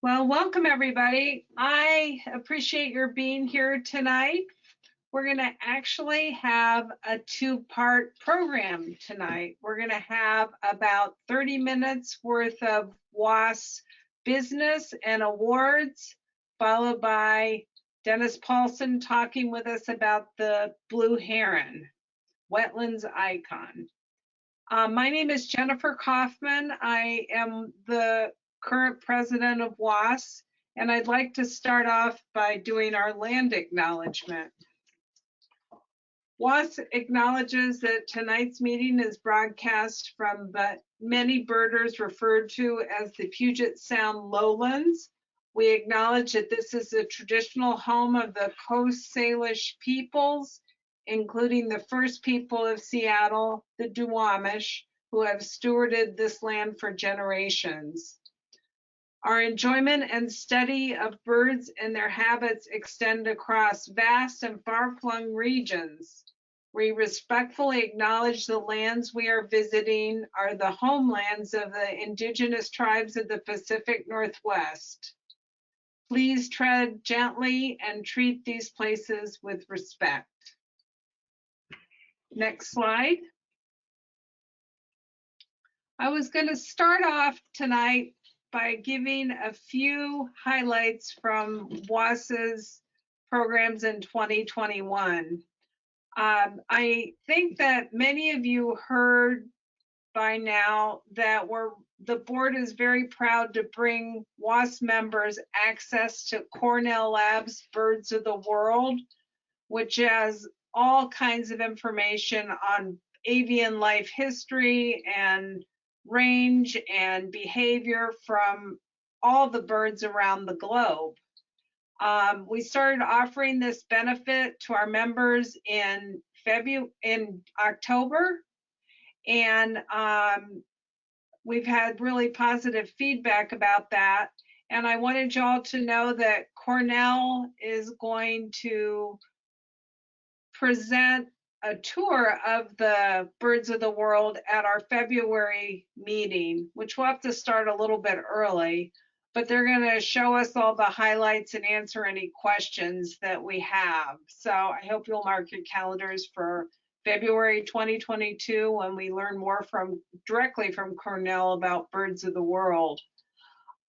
Well, welcome everybody. I appreciate your being here tonight. We're going to actually have a two-part program tonight. We're going to have about 30 minutes worth of WOS business and awards, followed by Dennis Paulson talking with us about the blue heron, wetlands icon. My name is Jennifer Kaufman. I am the current president of WOS, and I'd like to start off by doing our land acknowledgement. WOS acknowledges that tonight's meeting is broadcast from the many birders referred to as the Puget Sound lowlands. We acknowledge that this is the traditional home of the Coast Salish peoples, including the first people of Seattle, the Duwamish, who have stewarded this land for generations. Our enjoyment and study of birds and their habits extend across vast and far-flung regions. We respectfully acknowledge the lands we are visiting are the homelands of the indigenous tribes of the Pacific Northwest. Please tread gently and treat these places with respect. Next slide. I was going to start off tonight by giving a few highlights from WAS's programs in 2021. I think that many of you heard by now that the board is very proud to bring WAS members access to Cornell Labs Birds of the World, which has all kinds of information on avian life history and range and behavior from all the birds around the globe. We started offering this benefit to our members in October, and we've had really positive feedback about that. And I wanted y'all to know that Cornell is going to present a tour of the birds of the world at our February meeting, which will have to start a little bit early, but they're going to show us all the highlights and answer any questions that we have. So I hope you'll mark your calendars for February 2022 when we learn more directly from Cornell about birds of the world.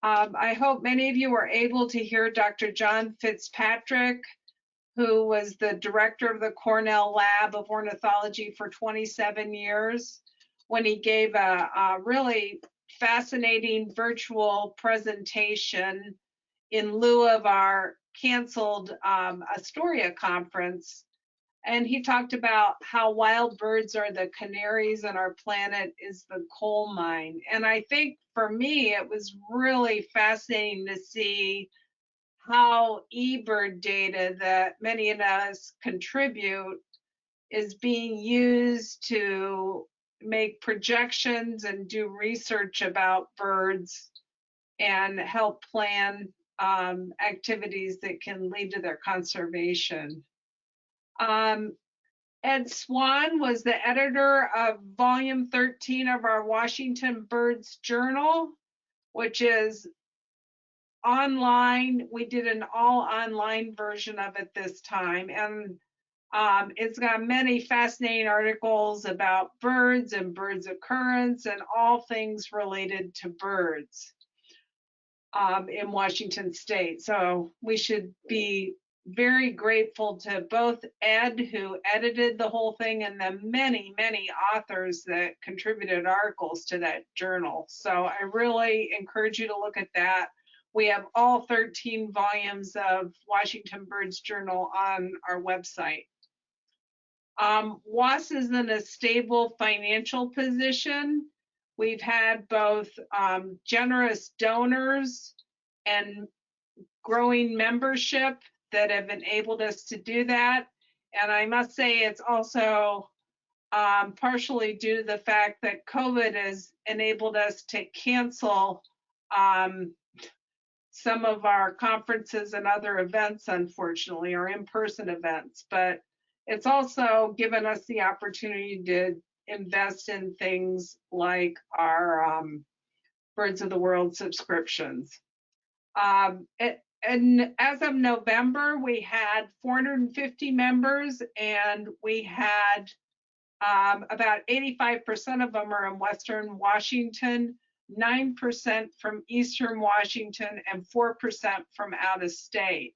I hope many of you were able to hear Dr. John Fitzpatrick, who was the director of the Cornell Lab of Ornithology for 27 years, when he gave a really fascinating virtual presentation in lieu of our canceled Astoria conference. And he talked about how wild birds are the canaries and our planet is the coal mine. And I think for me, it was really fascinating to see how eBird data that many of us contribute is being used to make projections and do research about birds and help plan activities that can lead to their conservation. Ed Swan was the editor of volume 13 of our Washington Birds Journal, which is online. We did an all online version of it this time, and it's got many fascinating articles about birds and birds occurrence and all things related to birds in Washington State. So we should be very grateful to both Ed, who edited the whole thing, and the many, many authors that contributed articles to that journal. So I really encourage you to look at that. We have all 13 volumes of Washington Birds Journal on our website. WAS is in a stable financial position. We've had both generous donors and growing membership that have enabled us to do that. And I must say it's also partially due to the fact that COVID has enabled us to cancel some of our conferences and other events, unfortunately, or in-person events. But it's also given us the opportunity to invest in things like our Birds of the World subscriptions. And as of November, we had 450 members, and we had about 85% of them are in Western Washington, 9% from Eastern Washington, and 4% from out of state.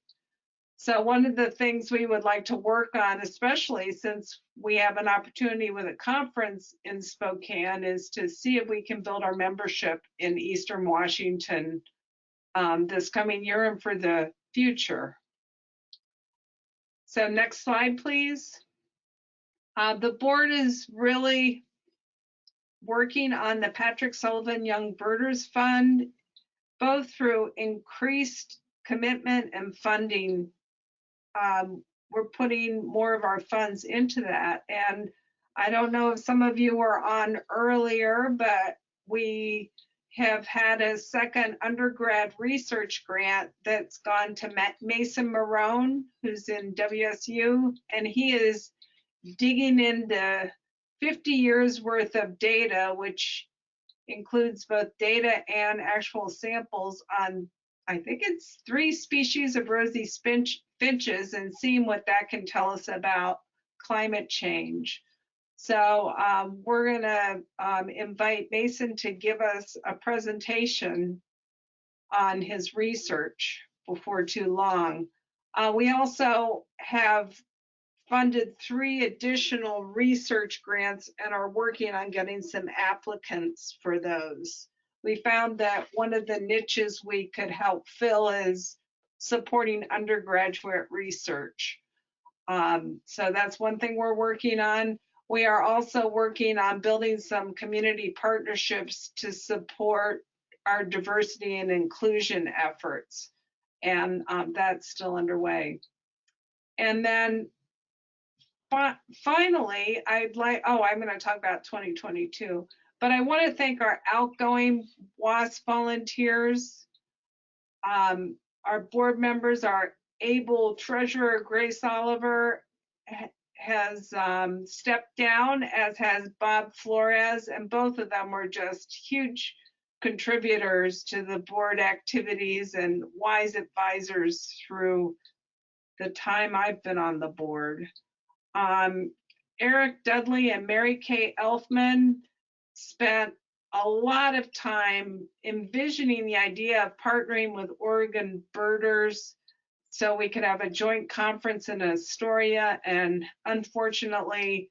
So one of the things we would like to work on, especially since we have an opportunity with a conference in Spokane, is to see if we can build our membership in Eastern Washington this coming year and for the future. So next slide, please. The board is really working on the Patrick Sullivan Young Birders Fund, both through increased commitment and funding. We're putting more of our funds into that. And I don't know if some of you were on earlier, but we have had a second undergrad research grant that's gone to Mason Marone, who's in WSU, and he is digging into 50 years worth of data, which includes both data and actual samples on, I think it's 3 species of rosy finches, and seeing what that can tell us about climate change. So we're gonna invite Mason to give us a presentation on his research before too long. We also have funded 3 additional research grants and are working on getting some applicants for those. We found that one of the niches we could help fill is supporting undergraduate research. So that's one thing we're working on. We are also working on building some community partnerships to support our diversity and inclusion efforts, and that's still underway. And then finally, I'm going to talk about 2022, but I want to thank our outgoing WOS volunteers. Our board members, our able treasurer, Grace Oliver, has stepped down, as has Bob Flores, and both of them were just huge contributors to the board activities and wise advisors through the time I've been on the board. Eric Dudley and Mary Kay Elfman spent a lot of time envisioning the idea of partnering with Oregon birders so we could have a joint conference in Astoria, and unfortunately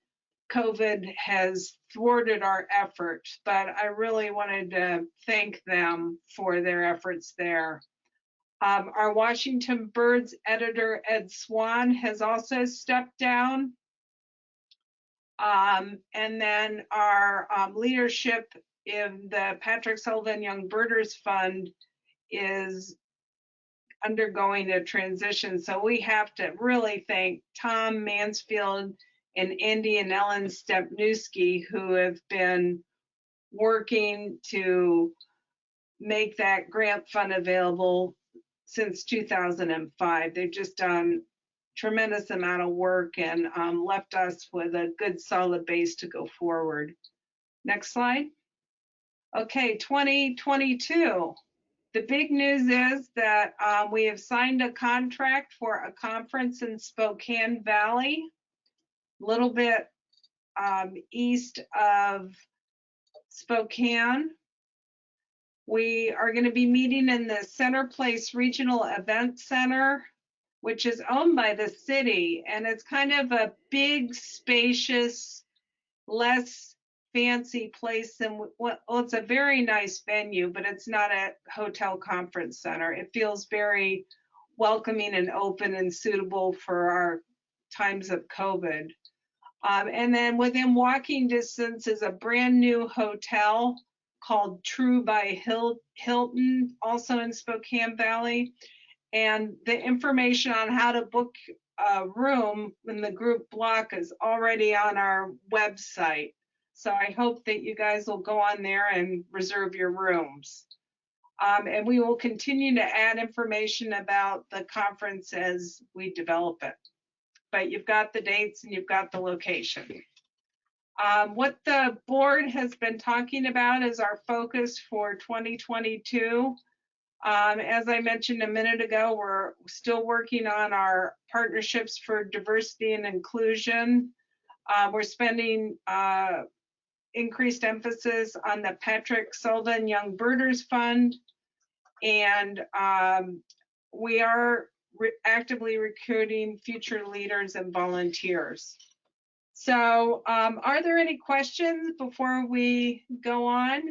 COVID has thwarted our efforts, but I really wanted to thank them for their efforts there. Our Washington Birds editor, Ed Swan, has also stepped down. And then our leadership in the Patrick Sullivan Young Birders Fund is undergoing a transition. So we have to really thank Tom Mansfield and Andy and Ellen Stepniewski, who have been working to make that grant fund available since 2005. They've just done tremendous amount of work and left us with a good solid base to go forward. Next slide. Okay, 2022. The big news is that we have signed a contract for a conference in Spokane Valley, a little bit east of Spokane. We are going to be meeting in the Center Place Regional Event Center, which is owned by the city, and it's kind of a big, spacious, less fancy place. And well, it's a very nice venue, but it's not a hotel conference center. It feels very welcoming and open and suitable for our times of COVID. And then within walking distance is a brand new hotel called True by Hilton, also in Spokane Valley. And the information on how to book a room in the group block is already on our website. So I hope that you guys will go on there and reserve your rooms. And we will continue to add information about the conference as we develop it. But you've got the dates and you've got the location. What the board has been talking about is our focus for 2022. As I mentioned a minute ago, we're still working on our partnerships for diversity and inclusion. We're spending increased emphasis on the Patrick Sullivan Young Birders Fund, and we are actively recruiting future leaders and volunteers. So are there any questions before we go on?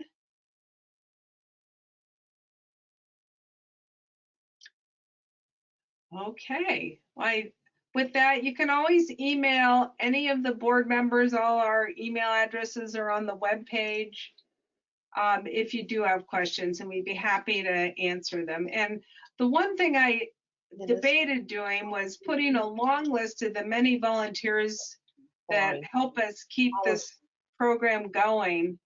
Okay, with that, you can always email any of the board members. All our email addresses are on the webpage if you do have questions, and we'd be happy to answer them. And the one thing I debated doing was putting a long list of the many volunteers that help us keep this program going.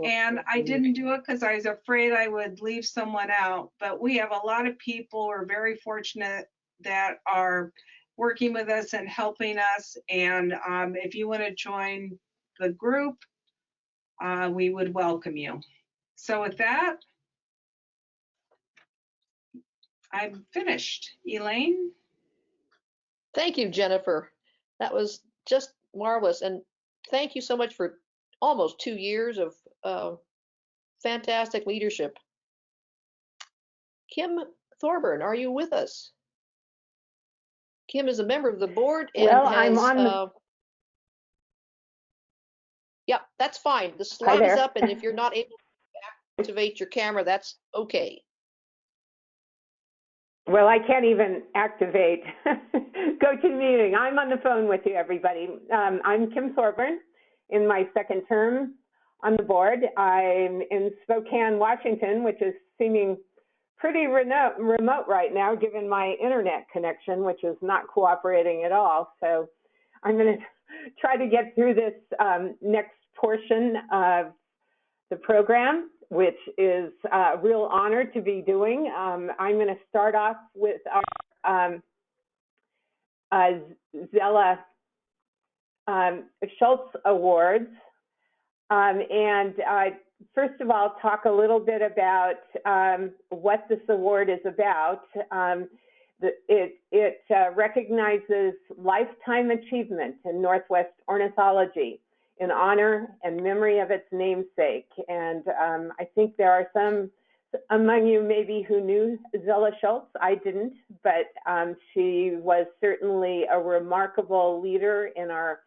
And I didn't do it because I was afraid I would leave someone out. But we have a lot of people, we're very fortunate, that are working with us and helping us. And if you want to join the group, we would welcome you. So with that, I'm finished. Elaine? Thank you, Jennifer. That was just marvelous. And thank you so much for almost 2 years of fantastic leadership. Kim Thorburn, are you with us? Kim is a member of the board and well, has, I'm on yeah, that's fine. The slide is up, and if you're not able to activate your camera, that's okay. Well, I can't even activate GoToMeeting. I'm on the phone with you, everybody. I'm Kim Thorburn in my second term on the board. I'm in Spokane, Washington, which is seeming pretty remote right now, given my internet connection, which is not cooperating at all. So I'm going to try to get through this next portion of the program, which is a real honor to be doing. I'm going to start off with our Zella Schultz Awards. First of all, talk a little bit about what this award is about. It recognizes lifetime achievement in Northwest ornithology in honor and memory of its namesake. And I think there are some among you maybe who knew Zella Schultz. I didn't, but she was certainly a remarkable leader in our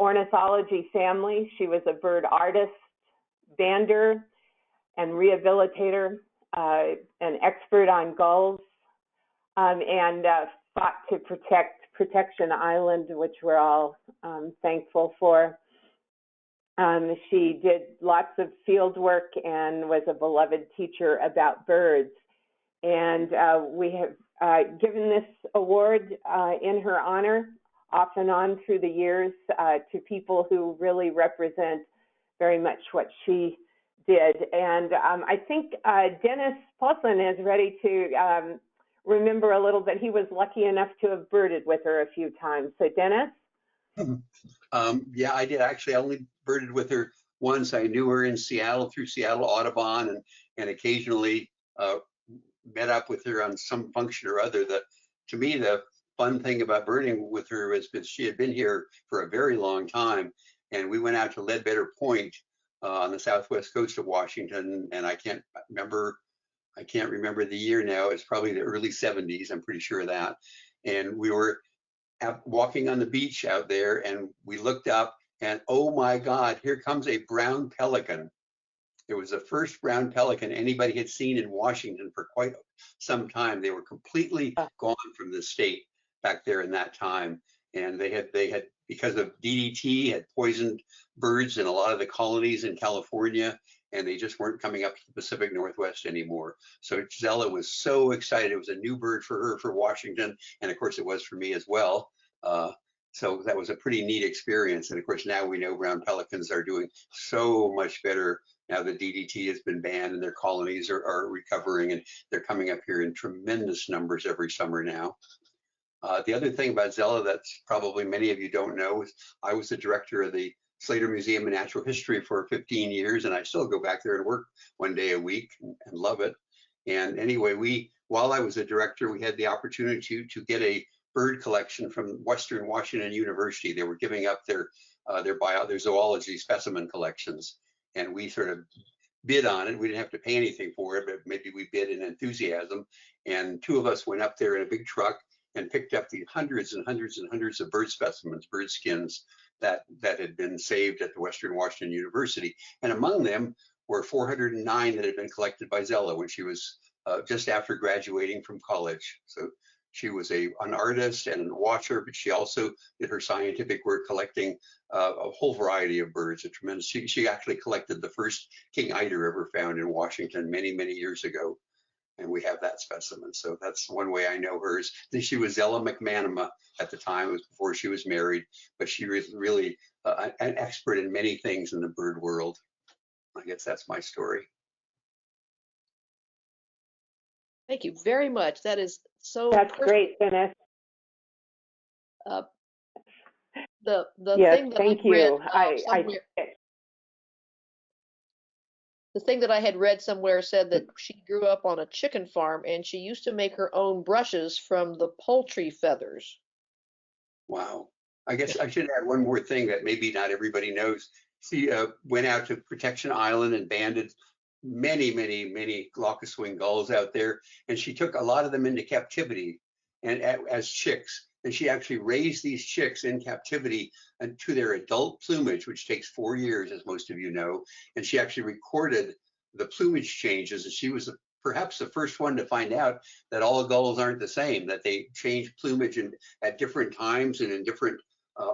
ornithology family. She was a bird artist, bander, and rehabilitator, an expert on gulls, and fought to protect Protection Island, which we're all thankful for. She did lots of field work and was a beloved teacher about birds. And we have given this award in her honor off and on through the years to people who really represent very much what she did. And I think Dennis Paulson is ready to remember a little bit. He was lucky enough to have birded with her a few times. So Dennis? Yeah, I did actually. I only birded with her once. I knew her in Seattle through Seattle Audubon, and occasionally met up with her on some function or other. To me, the fun thing about birding with her was that she had been here for a very long time, and we went out to Ledbetter Point on the southwest coast of Washington, and I can't remember the year now. It's probably the early 70s. I'm pretty sure of that. And we were walking on the beach out there, and we looked up, and oh my God, here comes a brown pelican. It was the first brown pelican anybody had seen in Washington for quite some time. They were completely gone from the state back there in that time. And they had, because of DDT, had poisoned birds in a lot of the colonies in California, and they just weren't coming up to the Pacific Northwest anymore. So Zella was so excited. It was a new bird for her, for Washington, and of course it was for me as well. So that was a pretty neat experience. And of course now we know brown pelicans are doing so much better now that DDT has been banned, and their colonies are recovering, and they're coming up here in tremendous numbers every summer now. The other thing about Zella that's probably many of you don't know is I was the director of the Slater Museum of Natural History for 15 years, and I still go back there and work one day a week and love it. And anyway, while I was a director, we had the opportunity to get a bird collection from Western Washington University. They were giving up their zoology specimen collections, and we sort of bid on it. We didn't have to pay anything for it, but maybe we bid in enthusiasm. And two of us went up there in a big truck and picked up the hundreds and hundreds and hundreds of bird specimens, bird skins that had been saved at the Western Washington University. And among them were 409 that had been collected by Zella when she was just after graduating from college. So she was an artist and a watcher, but she also did her scientific work collecting a whole variety of birds. A tremendous. She actually collected the first king eider ever found in Washington many, many years ago, and we have that specimen. So that's one way I know hers. She was Zella McManama at the time. It was before she was married, but she was really an expert in many things in the bird world. I guess that's my story. Thank you very much. That is so. That's great, Dennis. The Yes, thing that thank I read you. the thing that I had read somewhere said that she grew up on a chicken farm and she used to make her own brushes from the poultry feathers. Wow. I guess I should add one more thing that maybe not everybody knows. She went out to Protection Island and banded many, many, many glaucous-winged gulls out there, and she took a lot of them into captivity and as chicks. And she actually raised these chicks in captivity and to their adult plumage, which takes 4 years, as most of you know. And she actually recorded the plumage changes. And she was perhaps the first one to find out that all gulls aren't the same, that they change plumage at different times and in different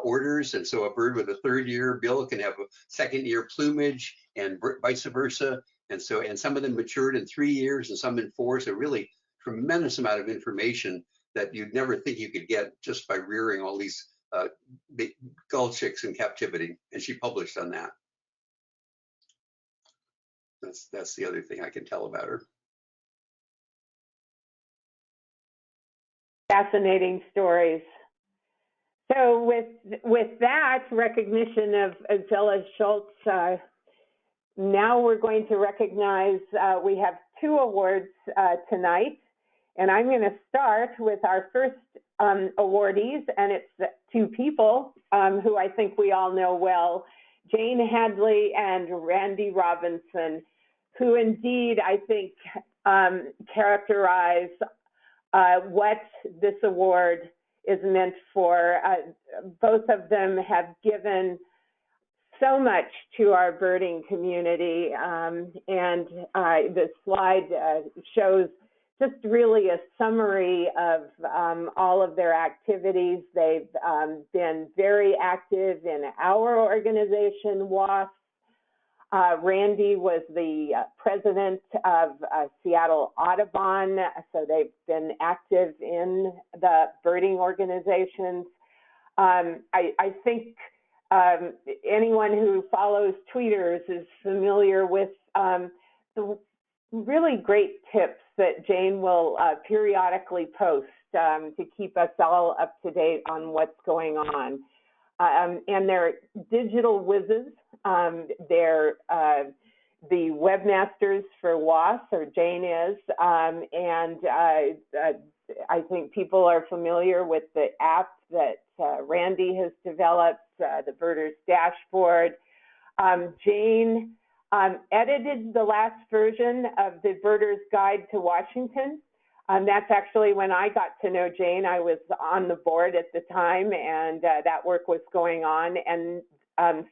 orders. And so a bird with a 3rd-year bill can have a 2nd-year plumage and vice versa. And some of them matured in 3 years and some in 4. So really tremendous amount of information that you'd never think you could get just by rearing all these big gull chicks in captivity. And she published on that. That's the other thing I can tell about her. Fascinating stories. So with that recognition of Zella Schultz, now we're going to recognize, we have 2 awards tonight. And I'm going to start with our first awardees, and it's 2 people who I think we all know well, Jane Hadley and Randy Robinson, who indeed I think characterize what this award is meant for. Both of them have given so much to our birding community, and the slide shows just really a summary of all of their activities. They've been very active in our organization, WOS. Randy was the president of Seattle Audubon, so they've been active in the birding organizations. I think anyone who follows tweeters is familiar with the really great tips that Jane will periodically post to keep us all up to date on what's going on. And they're digital whizzes. They're the webmasters for WAS, or Jane is, and I think people are familiar with the app that Randy has developed, the Birders Dashboard. Jane edited the last version of the Birders Guide to Washington. That's actually when I got to know Jane. I was on the board at the time, and that work was going on, and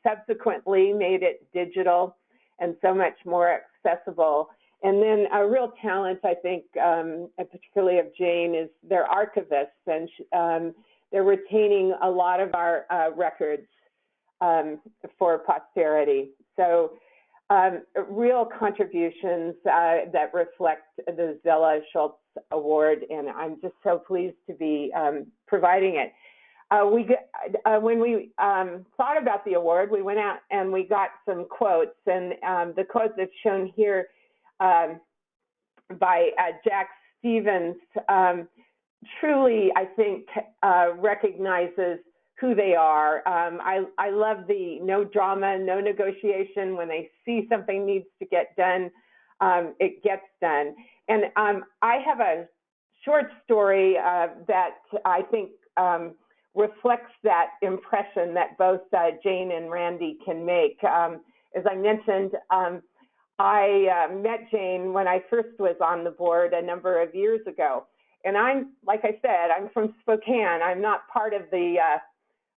subsequently made it digital and so much more accessible. And then a real talent, I think, particularly of Jane, is their archivists, and they're retaining a lot of our records for posterity. So real contributions that reflect the Zella Schultz Award, and I'm just so pleased to be providing it. When we thought about the award, we went out and we got some quotes, and the quote that's shown here by Jack Stevens truly, I think, recognizes who they are. I love the no drama, no negotiation. When they see something needs to get done, it gets done. And I have a short story that I think reflects that impression that both Jane and Randy can make. As I mentioned, I met Jane when I first was on the board a number of years ago. And I'm, like I said, I'm from Spokane. I'm not part of the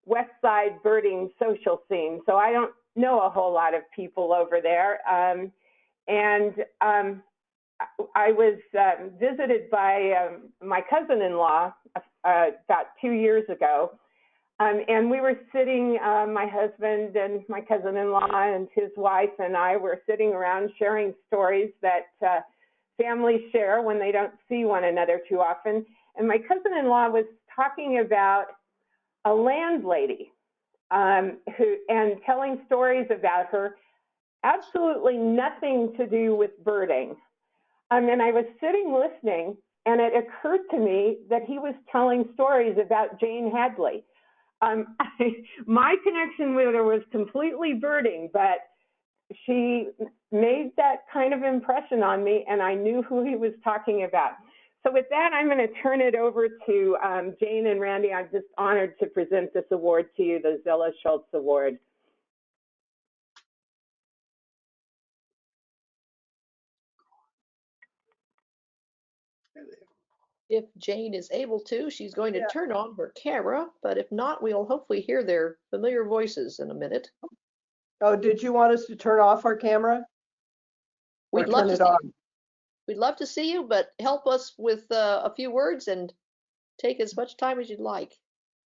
West Side birding social scene, so I don't know a whole lot of people over there. I was visited by my cousin-in-law about 2 years ago, and we were sitting, my husband and my cousin-in-law and his wife and I were sitting around sharing stories that families share when they don't see one another too often. And my cousin-in-law was talking about a landlady and telling stories about her, absolutely nothing to do with birding. And I was sitting listening, and it occurred to me that he was telling stories about Jane Hadley. My connection with her was completely birding, but she made that kind of impression on me, and I knew who he was talking about. So with that, I'm going to turn it over to Jane and Randy. I'm just honored to present this award to you, the Zella Schultz Award. If Jane is able to, she's going to turn on her camera, but if not, we'll hopefully hear their familiar voices in a minute. Oh, did you want us to turn off our camera? We'd love to see you. We'd love to see you, but help us with a few words and take as much time as you'd like.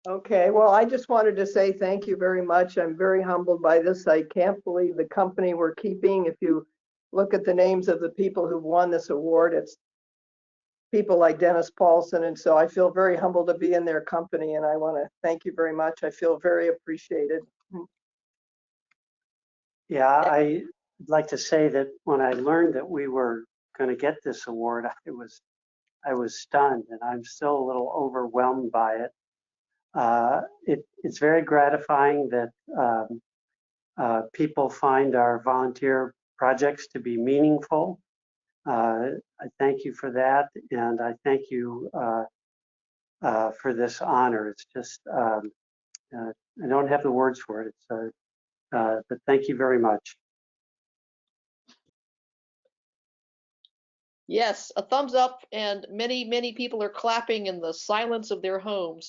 Okay, well, I just wanted to say thank you very much. I'm very humbled by this. I can't believe the company we're keeping. If you look at the names of the people who've won this award, it's people like Dennis Paulson. And so I feel very humbled to be in their company, and I want to thank you very much. I feel very appreciated. Yeah, I'd like to say that when I learned that we were going to get this award, I was stunned, and I'm still a little overwhelmed by it. It's very gratifying that people find our volunteer projects to be meaningful. I thank you for that, and I thank you for this honor. It's just, I don't have the words for it, but thank you very much. Yes, a thumbs up, and many, many people are clapping in the silence of their homes.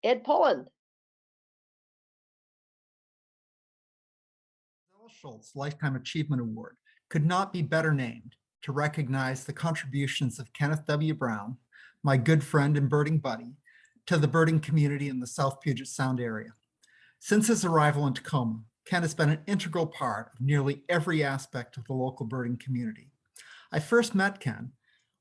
Ed Polland. Schultz Lifetime Achievement Award could not be better named to recognize the contributions of Kenneth W. Brown, my good friend and birding buddy, to the birding community in the South Puget Sound area. Since his arrival in Tacoma, Ken has been an integral part of nearly every aspect of the local birding community. I first met Ken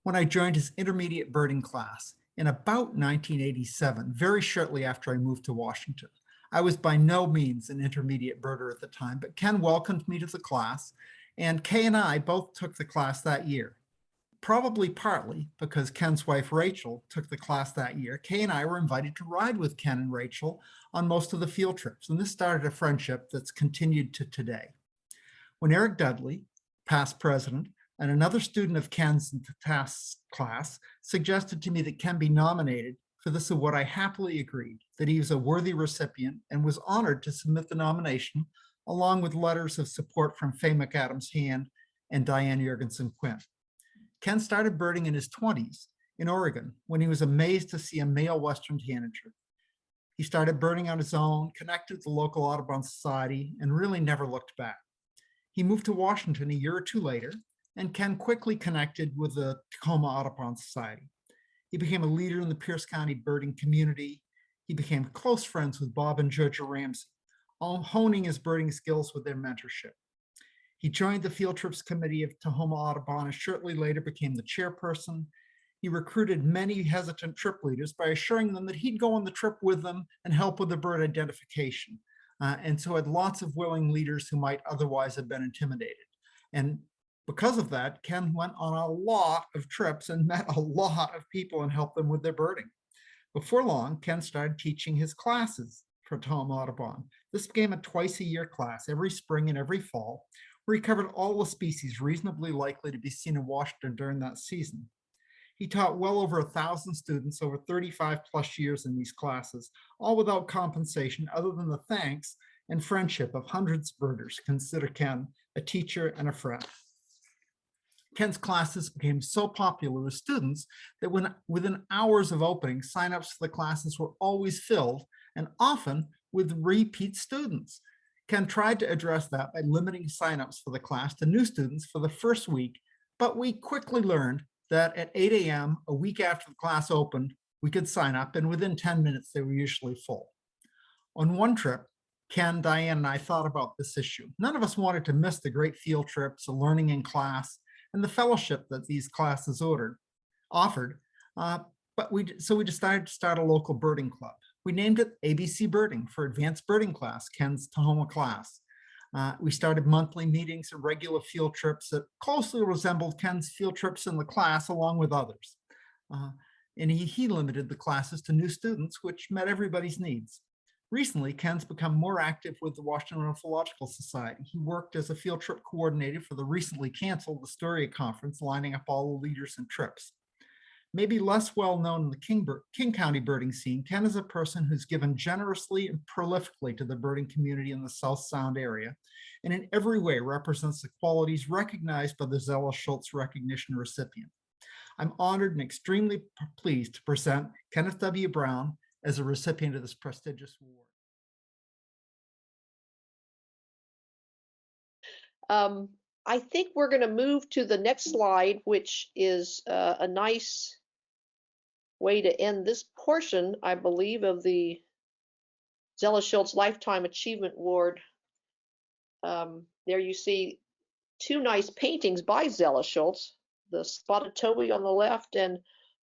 when I joined his intermediate birding class in about 1987, very shortly after I moved to Washington. I was by no means an intermediate birder at the time, but Ken welcomed me to the class, and Kay and I both took the class that year. Probably partly because Ken's wife Rachel took the class that year, Kay and I were invited to ride with Ken and Rachel on most of the field trips, and this started a friendship that's continued to today. When Eric Dudley, past president, and another student of Ken's in the task class suggested to me that Ken be nominated for this award, I happily agreed that he was a worthy recipient and was honored to submit the nomination along with letters of support from Faye McAdams-Hand and Diane Jorgensen-Quinn. Ken started birding in his 20s in Oregon when he was amazed to see a male Western tanager. He started birding on his own, connected with the local Audubon Society, and really never looked back. He moved to Washington a year or two later, and Ken quickly connected with the Tacoma Audubon Society. He became a leader in the Pierce County birding community. He became close friends with Bob and Georgia Ramsey, all honing his birding skills with their mentorship. He joined the Field Trips Committee of Tacoma Audubon and shortly later became the chairperson. He recruited many hesitant trip leaders by assuring them that he'd go on the trip with them and help with the bird identification. And so had lots of willing leaders who might otherwise have been intimidated. And because of that, Ken went on a lot of trips and met a lot of people and helped them with their birding. Before long, Ken started teaching his classes for Tacoma Audubon. This became a twice-a-year class every spring and every fall, where he covered all the species reasonably likely to be seen in Washington during that season. He taught well over 1,000 students over 35 plus years in these classes, all without compensation other than the thanks and friendship of hundreds of birders who consider Ken a teacher and a friend. Ken's classes became so popular with students that within hours of opening, signups for the classes were always filled and often with repeat students. Ken tried to address that by limiting signups for the class to new students for the first week, but we quickly learned that at 8 a.m. a week after the class opened, we could sign up, and within 10 minutes, they were usually full. On one trip, Ken, Diane, and I thought about this issue. None of us wanted to miss the great field trips, the learning in class, and the fellowship that these classes offered. So we decided to start a local birding club. We named it ABC Birding for Advanced Birding Class, Ken's Tahoma class. We started monthly meetings and regular field trips that closely resembled Ken's field trips in the class along with others. And he limited the classes to new students, which met everybody's needs. Recently, Ken's become more active with the Washington Ornithological Society. He worked as a field trip coordinator for the recently canceled Astoria Conference, lining up all the leaders and trips. Maybe less well known in the King County birding scene, Ken is a person who's given generously and prolifically to the birding community in the South Sound area, and in every way represents the qualities recognized by the Zella Schultz recognition recipient. I'm honored and extremely pleased to present Kenneth W. Brown as a recipient of this prestigious award. I think we're going to move to the next slide, which is a nice way to end this portion, I believe, of the Zella Schultz Lifetime Achievement Award. There you see two nice paintings by Zella Schultz, the spotted towhee on the left, and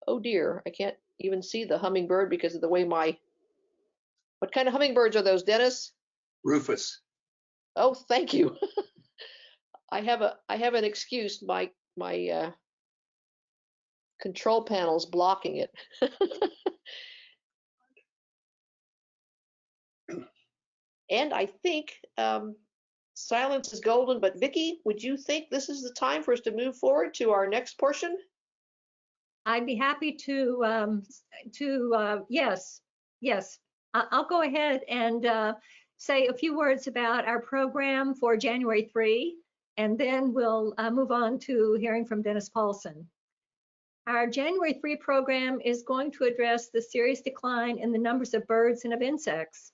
oh dear, I can't even see the hummingbird because of the way what kind of hummingbirds are those, Dennis? Rufus. Oh, thank you. I have an excuse. My control panel's blocking it. And I think silence is golden, but Vicki, would you think this is the time for us to move forward to our next portion? I'd be happy to yes. I'll go ahead and say a few words about our program for January 3, and then we'll move on to hearing from Dennis Paulson. Our January 3 program is going to address the serious decline in the numbers of birds and of insects.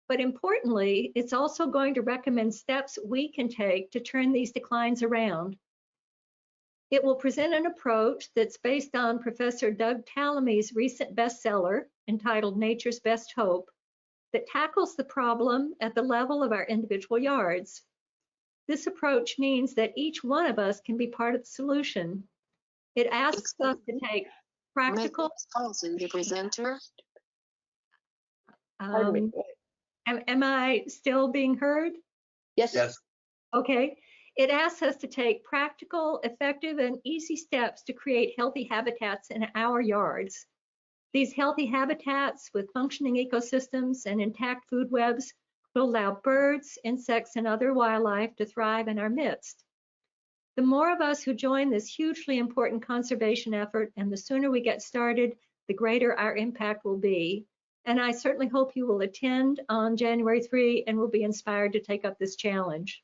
But importantly, it's also going to recommend steps we can take to turn these declines around. It will present an approach that's based on Professor Doug Tallamy's recent bestseller entitled Nature's Best Hope that tackles the problem at the level of our individual yards. This approach means that each one of us can be part of the solution. It asks us to take practical. Paulsen, the presenter. Pardon me. Am I still being heard? Yes. Yes. Okay. It asks us to take practical, effective, and easy steps to create healthy habitats in our yards. These healthy habitats with functioning ecosystems and intact food webs will allow birds, insects, and other wildlife to thrive in our midst. The more of us who join this hugely important conservation effort, and the sooner we get started, the greater our impact will be. And I certainly hope you will attend on January 3 and will be inspired to take up this challenge.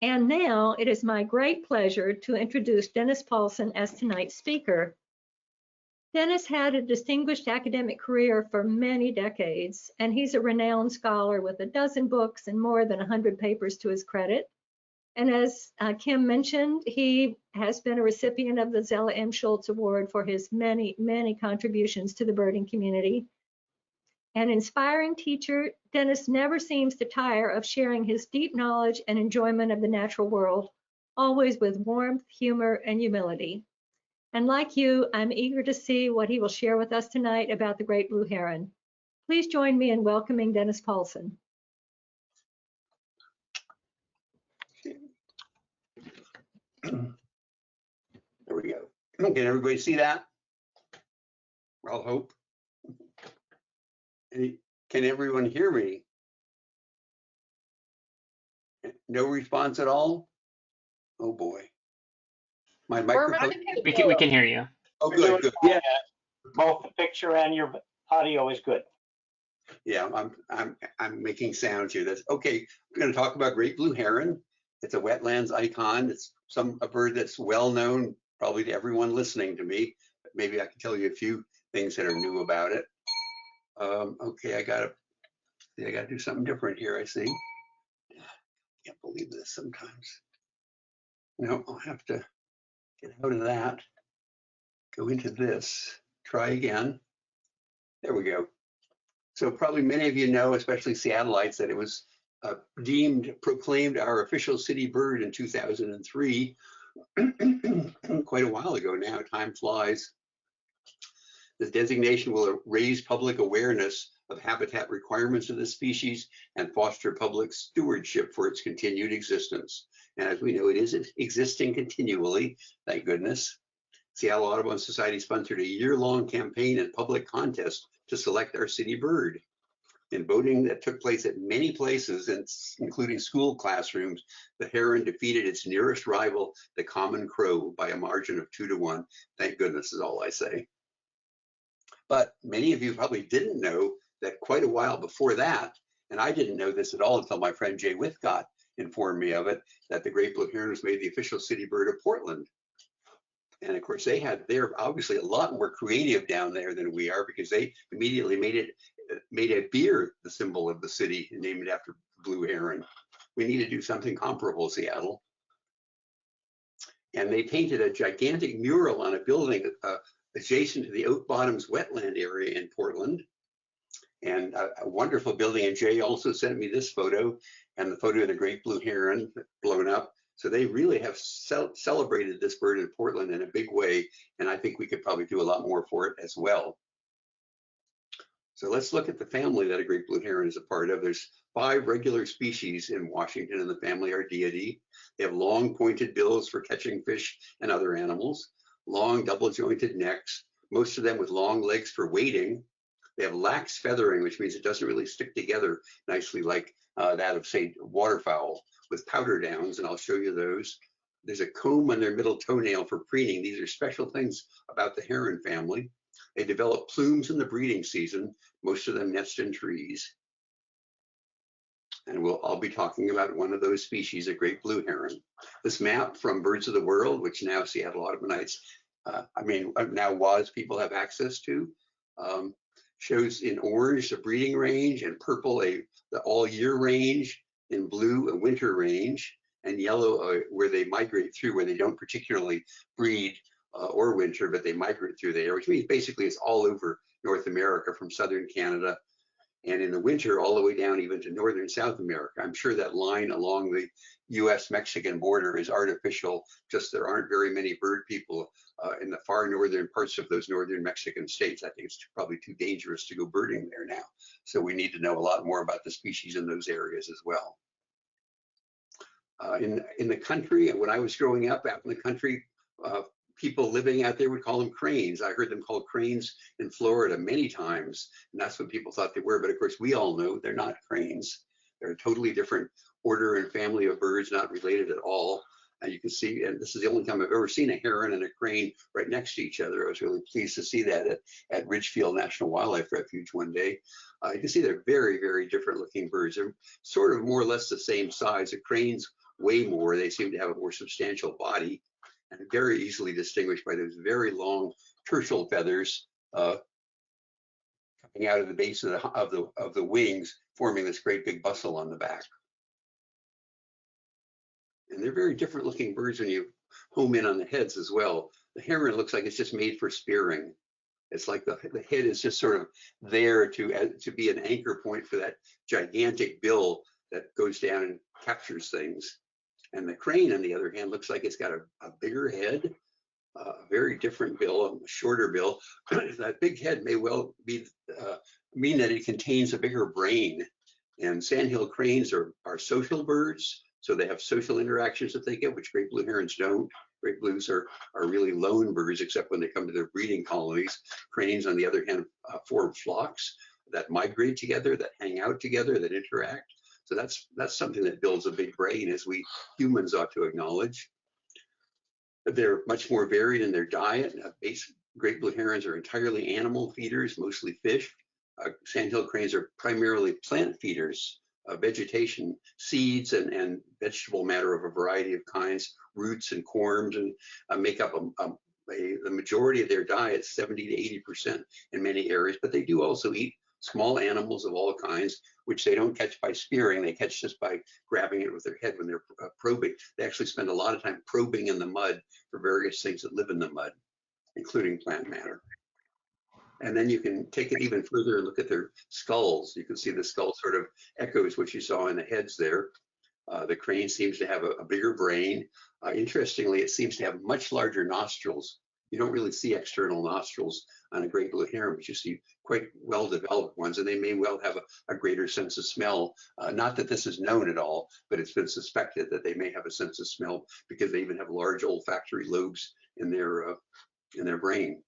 And now it is my great pleasure to introduce Dennis Paulson as tonight's speaker. Dennis had a distinguished academic career for many decades, and he's a renowned scholar with 12 books and more than 100 papers to his credit. And as Kim mentioned, he has been a recipient of the Zella M. Schultz Award for his many, many contributions to the birding community. An inspiring teacher, Dennis never seems to tire of sharing his deep knowledge and enjoyment of the natural world, always with warmth, humor, and humility. And like you, I'm eager to see what he will share with us tonight about the Great Blue Heron. Please join me in welcoming Dennis Paulson. There we go. Can everybody see that? I'll hope. Can everyone hear me? No response at all? Oh boy. My Herman, microphone. We can hear you. Oh, You're doing good, good. fine. Yeah, both the picture and your audio is good. Yeah, I'm making sounds here. That's okay. I'm going to talk about Great Blue Heron. It's a wetlands icon. It's a bird that's well known probably to everyone listening to me. But maybe I can tell you a few things that are new about it. Okay, I gotta do something different here. I see. Can't believe this sometimes. No, I'll have to get out of that. Go into this. Try again. There we go. So probably many of you know, especially Seattleites, that it was proclaimed our official city bird in 2003, quite a while ago now. Time flies. This designation will raise public awareness of habitat requirements of the species and foster public stewardship for its continued existence. And as we know, it is existing continually, thank goodness. Seattle Audubon Society sponsored a year-long campaign and public contest to select our city bird. In voting that took place at many places, including school classrooms, the heron defeated its nearest rival, the common crow, by a margin of 2-1. Thank goodness is all I say. But many of you probably didn't know that quite a while before that, and I didn't know this at all until my friend Jay Withcott informed me of it, that the Great Blue Heron was made the official city bird of Portland. And of course, they're obviously a lot more creative down there than we are, because they immediately made a beer the symbol of the city and named it after Blue Heron. We need to do something comparable, Seattle. And they painted a gigantic mural on a building adjacent to the Oak Bottoms wetland area in Portland. And a wonderful building. And Jay also sent me this photo and the photo of the Great Blue Heron blown up. So they really have celebrated this bird in Portland in a big way. And I think we could probably do a lot more for it as well. So let's look at the family that a Great Blue Heron is a part of. There's 5 regular species in Washington, and the family are Deity. They have long pointed bills for catching fish and other animals, long double jointed necks, most of them with long legs for wading. They have lax feathering, which means it doesn't really stick together nicely like that of, say, waterfowl, with powder downs, and I'll show you those. There's a comb on their middle toenail for preening. These are special things about the heron family. They develop plumes in the breeding season. Most of them nest in trees. And I'll be talking about one of those species, a Great Blue Heron. This map from Birds of the World, which now Seattle Audubonites, now WOS people have access to, shows in orange the breeding range, and purple the all year range, in blue a winter range, and yellow where they migrate through, where they don't particularly breed or winter, but they migrate through there, which means basically it's all over North America, from southern Canada, and in the winter all the way down even to northern South America. I'm sure that line along the US-Mexican border is artificial, just there aren't very many bird people in the far northern parts of those northern Mexican states. I think it's probably too dangerous to go birding there now. So we need to know a lot more about the species in those areas as well. In the country, when I was growing up out in the country, people living out there would call them cranes. I heard them called cranes in Florida many times, and that's what people thought they were. But of course, we all know they're not cranes. They're a totally different order and family of birds, not related at all. And you can see, and this is the only time I've ever seen a heron and a crane right next to each other. I was really pleased to see that at Ridgefield National Wildlife Refuge one day. You can see they're very, very different looking birds. They're sort of more or less the same size. The cranes way more. They seem to have a more substantial body, and very easily distinguished by those very long tertial feathers coming out of the base of the wings, forming this great big bustle on the back. And they're very different looking birds when you home in on the heads as well. The heron looks like it's just made for spearing. It's like the head is just sort of there to be an anchor point for that gigantic bill that goes down and captures things. And the crane, on the other hand, looks like it's got a bigger head, a very different bill, a shorter bill. That big head may well be mean that it contains a bigger brain. And sandhill cranes are social birds, so they have social interactions that they get, which Great Blue Herons don't. Great Blues are really lone birds, except when they come to their breeding colonies. Cranes, on the other hand, form flocks that migrate together, that hang out together, that interact. So that's something that builds a big brain, as we humans ought to acknowledge. They're much more varied in their diet. Great blue herons are entirely animal feeders, mostly fish. Sandhill cranes are primarily plant feeders, vegetation, seeds and vegetable matter of a variety of kinds, roots and corms, and make up the majority of their diet, 70 to 80% in many areas. But they do also eat small animals of all kinds, which they don't catch by spearing. They catch just by grabbing it with their head when they're probing. They actually spend a lot of time probing in the mud for various things that live in the mud, including plant matter. And then you can take it even further and look at their skulls. You can see the skull sort of echoes what you saw in the heads there. The crane seems to have a bigger brain. Interestingly, it seems to have much larger nostrils. You don't really see external nostrils on a great blue heron, but you see quite well-developed ones, and they may well have a greater sense of smell. Not that this is known at all, but it's been suspected that they may have a sense of smell because they even have large olfactory lobes in their brain.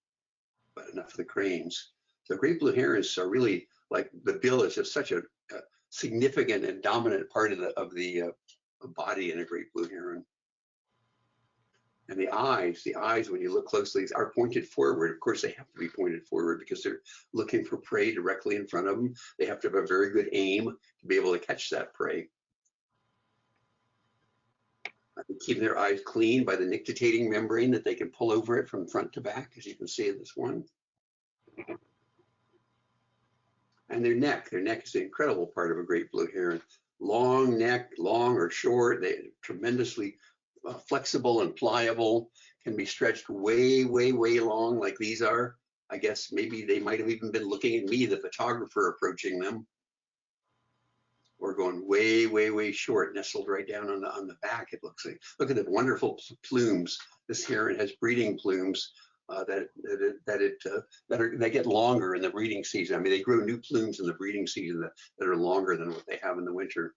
But enough of the cranes. So great blue herons are really, like, the bill is just such a significant and dominant part of the body in a great blue heron. And the eyes, when you look closely, are pointed forward. Of course, they have to be pointed forward because they're looking for prey directly in front of them. They have to have a very good aim to be able to catch that prey. Keeping their eyes clean by the nictitating membrane that they can pull over it from front to back, as you can see in this one. And their neck is an incredible part of a great blue heron. Long neck, long or short, they're tremendously flexible and pliable, can be stretched way, way, way long like these are. I guess maybe they might have even been looking at me, the photographer, approaching them. Or going way, way, way short, nestled right down on the back, it looks like. Look at the wonderful plumes. This heron has breeding plumes that get longer in the breeding season. I mean, they grow new plumes in the breeding season that are longer than what they have in the winter.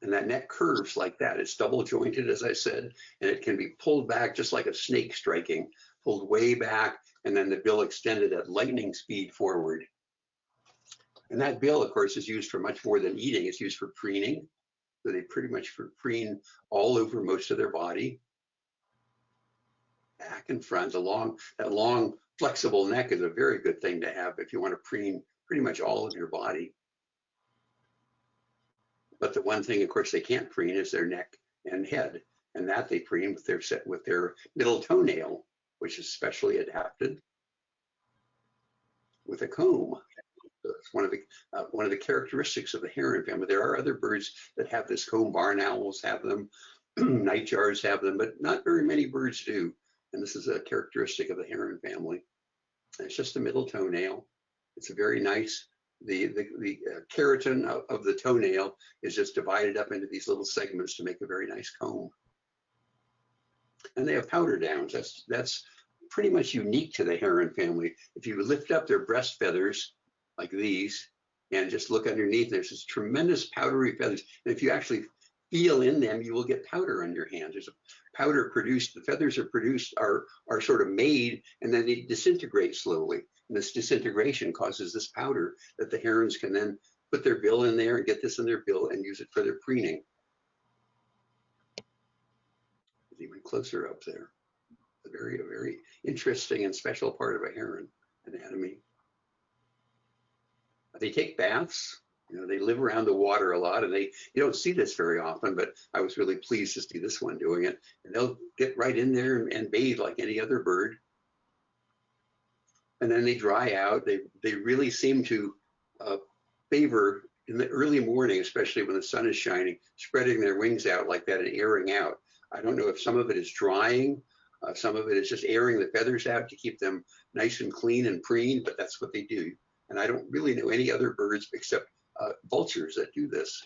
And that neck curves like that. It's double jointed, as I said, and it can be pulled back just like a snake striking, pulled way back, and then the bill extended at lightning speed forward. And that bill, of course, is used for much more than eating. It's used for preening. So they pretty much preen all over most of their body. Back and front, that long flexible neck is a very good thing to have if you want to preen pretty much all of your body. But the one thing, of course, they can't preen is their neck and head. And that they preen with their middle toenail, which is specially adapted with a comb. So it's one of the characteristics of the heron family. There are other birds that have this comb. Barn owls have them, nightjars have them, but not very many birds do. And this is a characteristic of the heron family. And it's just the middle toenail. It's a very nice. The keratin of the toenail is just divided up into these little segments to make a very nice comb. And they have powder downs. That's pretty much unique to the heron family. If you lift up their breast feathers like these and just look underneath, there's this tremendous powdery feathers. And if you actually feel in them, you will get powder on your hands. There's a powder produced, the feathers are sort of made, and then they disintegrate slowly. And this disintegration causes this powder that the herons can then put their bill in there and get this in their bill and use it for their preening. It's even closer up there. A very, very interesting and special part of a heron anatomy. They take baths. You know, they live around the water a lot, and you don't see this very often, but I was really pleased to see this one doing it. And they'll get right in there and bathe like any other bird. And then they dry out. They really seem to favor, in the early morning, especially when the sun is shining, spreading their wings out like that and airing out. I don't know if some of it is drying, some of it is just airing the feathers out to keep them nice and clean and preened, but that's what they do. And I don't really know any other birds except vultures that do this.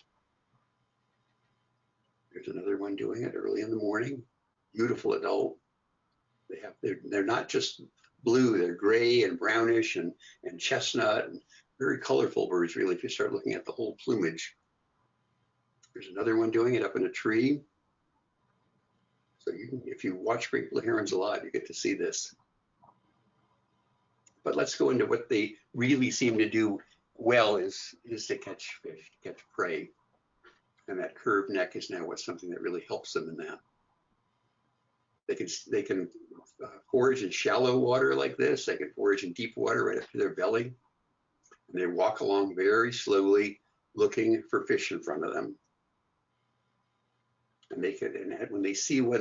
There's another one doing it early in the morning. Beautiful adult. They're not just blue, they're gray and brownish and chestnut, and very colorful birds, really, if you start looking at the whole plumage. There's another one doing it up in a tree. So if you watch Great Blue Herons a lot, you get to see this. But let's go into what they really seem to do well is to catch fish, to catch prey. And that curved neck is now what's something that really helps them in that. They can forage in shallow water like this. They can forage in deep water right up to their belly. And they walk along very slowly, looking for fish in front of them. And they can, and when they see where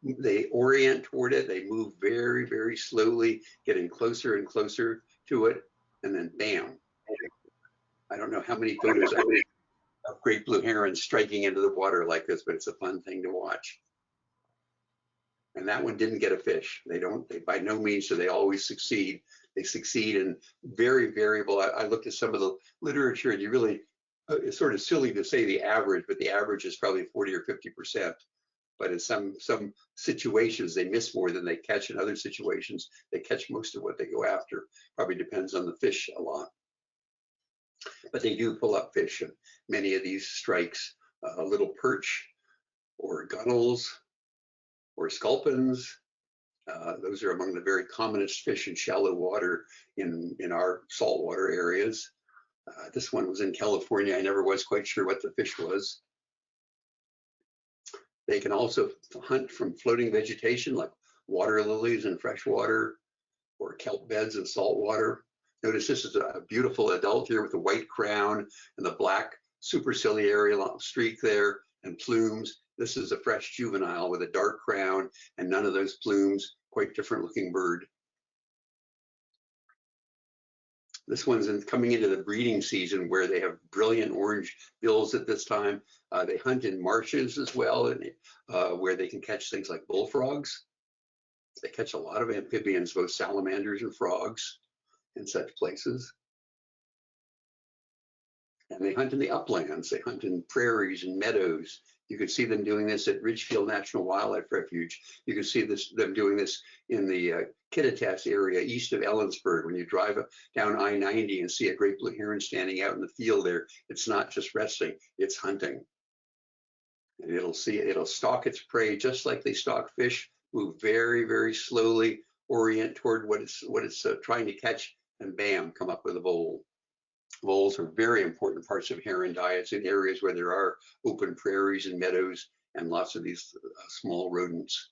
they orient toward it, they move very, very slowly, getting closer and closer to it, and then bam. I don't know how many photos I made of great blue herons striking into the water like this, but it's a fun thing to watch. And that one didn't get a fish. They by no means do they always succeed. They succeed in very variable. I looked at some of the literature, and you really, it's sort of silly to say the average, but the average is probably 40 or 50%. But in some situations, they miss more than they catch. In other situations, they catch most of what they go after. Probably depends on the fish a lot. But they do pull up fish in many of these strikes. Little perch or gunnels or sculpins. Those are among the very commonest fish in shallow water in our saltwater areas. This one was in California. I never was quite sure what the fish was. They can also hunt from floating vegetation like water lilies in freshwater or kelp beds in saltwater. Notice this is a beautiful adult here with a white crown and the black superciliary streak there and plumes. This is a fresh juvenile with a dark crown and none of those plumes, quite different looking bird. This one's coming into the breeding season where they have brilliant orange bills at this time. They hunt in marshes as well, and where they can catch things like bullfrogs. They catch a lot of amphibians, both salamanders and frogs in such places. And they hunt in the uplands. They hunt in prairies and meadows. You can see them doing this at Ridgefield National Wildlife Refuge. You can see them doing this in the Kittitas area east of Ellensburg. When you drive down I-90 and see a great blue heron standing out in the field there, it's not just resting, it's hunting. And it'll stalk its prey just like they stalk fish, move very, very slowly, orient toward what it's trying to catch, and bam, come up with a vole. Voles are very important parts of heron diets in areas where there are open prairies and meadows and lots of these small rodents.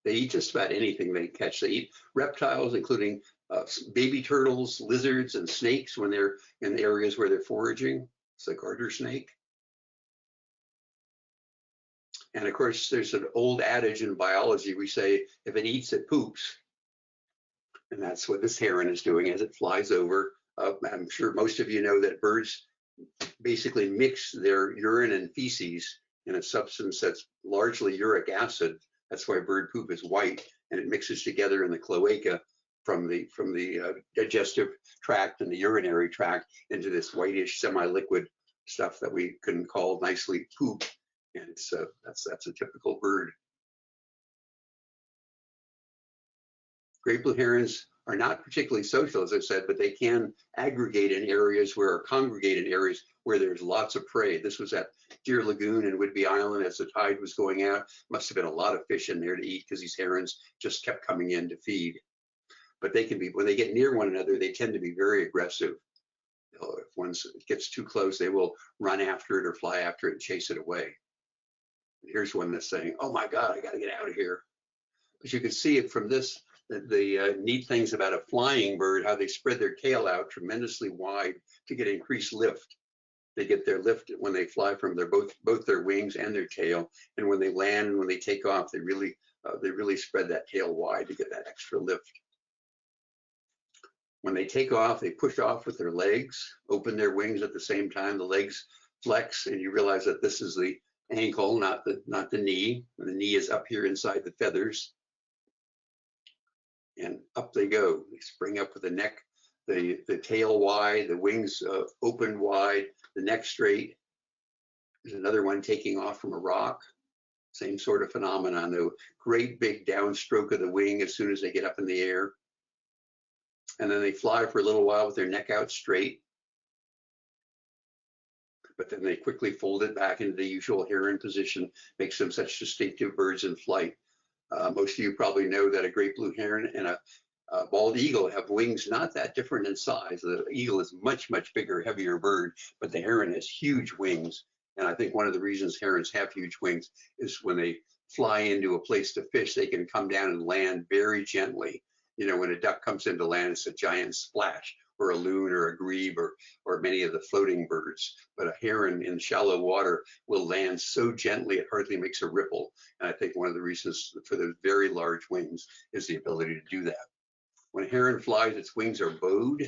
They eat just about anything they catch. They eat reptiles, including baby turtles, lizards, and snakes when they're in areas where they're foraging. It's the garter snake. And of course, there's an old adage in biology. We say, if it eats, it poops. And that's what this heron is doing as it flies over. I'm sure most of you know that birds basically mix their urine and feces in a substance that's largely uric acid. That's why bird poop is white, and it mixes together in the cloaca from the digestive tract and the urinary tract into this whitish semi-liquid stuff that we can call nicely poop. And that's a typical bird. Great blue herons are not particularly social, as I said, but they can aggregate in areas or congregate in areas where there's lots of prey. This was at Deer Lagoon and Whidbey Island as the tide was going out. Must have been a lot of fish in there to eat because these herons just kept coming in to feed. But they can be, when they get near one another, they tend to be very aggressive. If one gets too close, they will run after it or fly after it and chase it away. Here's one that's saying, oh my God, I got to get out of here. But you can see it from this, the neat things about a flying bird, how they spread their tail out tremendously wide to get increased lift. They get their lift when they fly from their both their wings and their tail. And when they land and when they take off, they really spread that tail wide to get that extra lift. When they take off, they push off with their legs, open their wings at the same time. The legs flex, and you realize that this is the ankle, not the knee. The knee is up here inside the feathers. And up they go. They spring up with the neck, the tail wide, the wings open wide, the neck straight. There's another one taking off from a rock. Same sort of phenomenon, though. Great big downstroke of the wing as soon as they get up in the air. And then they fly for a little while with their neck out straight. But then they quickly fold it back into the usual heron position, makes them such distinctive birds in flight. Most of you probably know that a great blue heron and a bald eagle have wings not that different in size. The eagle is much, much bigger, heavier bird, but the heron has huge wings. And I think one of the reasons herons have huge wings is when they fly into a place to fish, they can come down and land very gently. You know, when a duck comes into land, it's a giant splash, or a loon or a grebe or many of the floating birds. But a heron in shallow water will land so gently it hardly makes a ripple. And I think one of the reasons for those very large wings is the ability to do that. When a heron flies, its wings are bowed.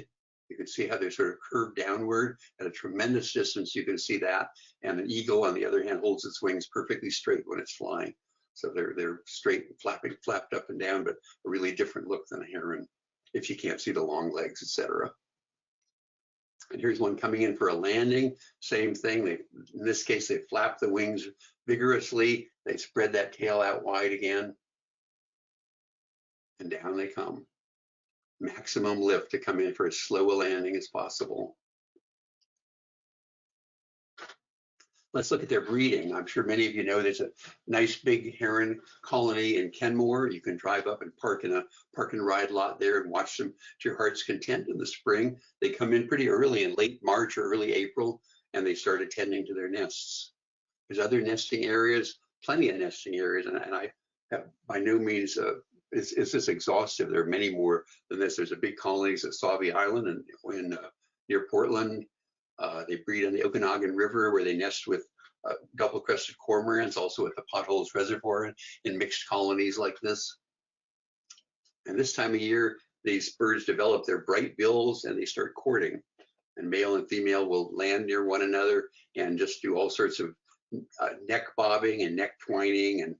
You can see how they're sort of curved downward at a tremendous distance. You can see that. And an eagle, on the other hand, holds its wings perfectly straight when it's flying. So they're straight and flapped up and down, but a really different look than a heron if you can't see the long legs, etc. And here's one coming in for a landing. Same thing. In this case, they flap the wings vigorously. They spread that tail out wide again. And down they come. Maximum lift to come in for as slow a landing as possible. Let's look at their breeding. I'm sure many of you know there's a nice big heron colony in Kenmore. You can drive up and park in a park and ride lot there and watch them to your heart's content in the spring. They come in pretty early in late March or early April, and they start attending to their nests. There's other nesting areas, plenty of nesting areas, and I have by no means is this exhaustive. There are many more than this. There's a big colonies at Sauvie Island and near Portland. They breed on the Okanagan River, where they nest with double-crested cormorants, also at the Potholes Reservoir in mixed colonies like this. And this time of year, these birds develop their bright bills and they start courting. And male and female will land near one another and just do all sorts of neck bobbing and neck twining and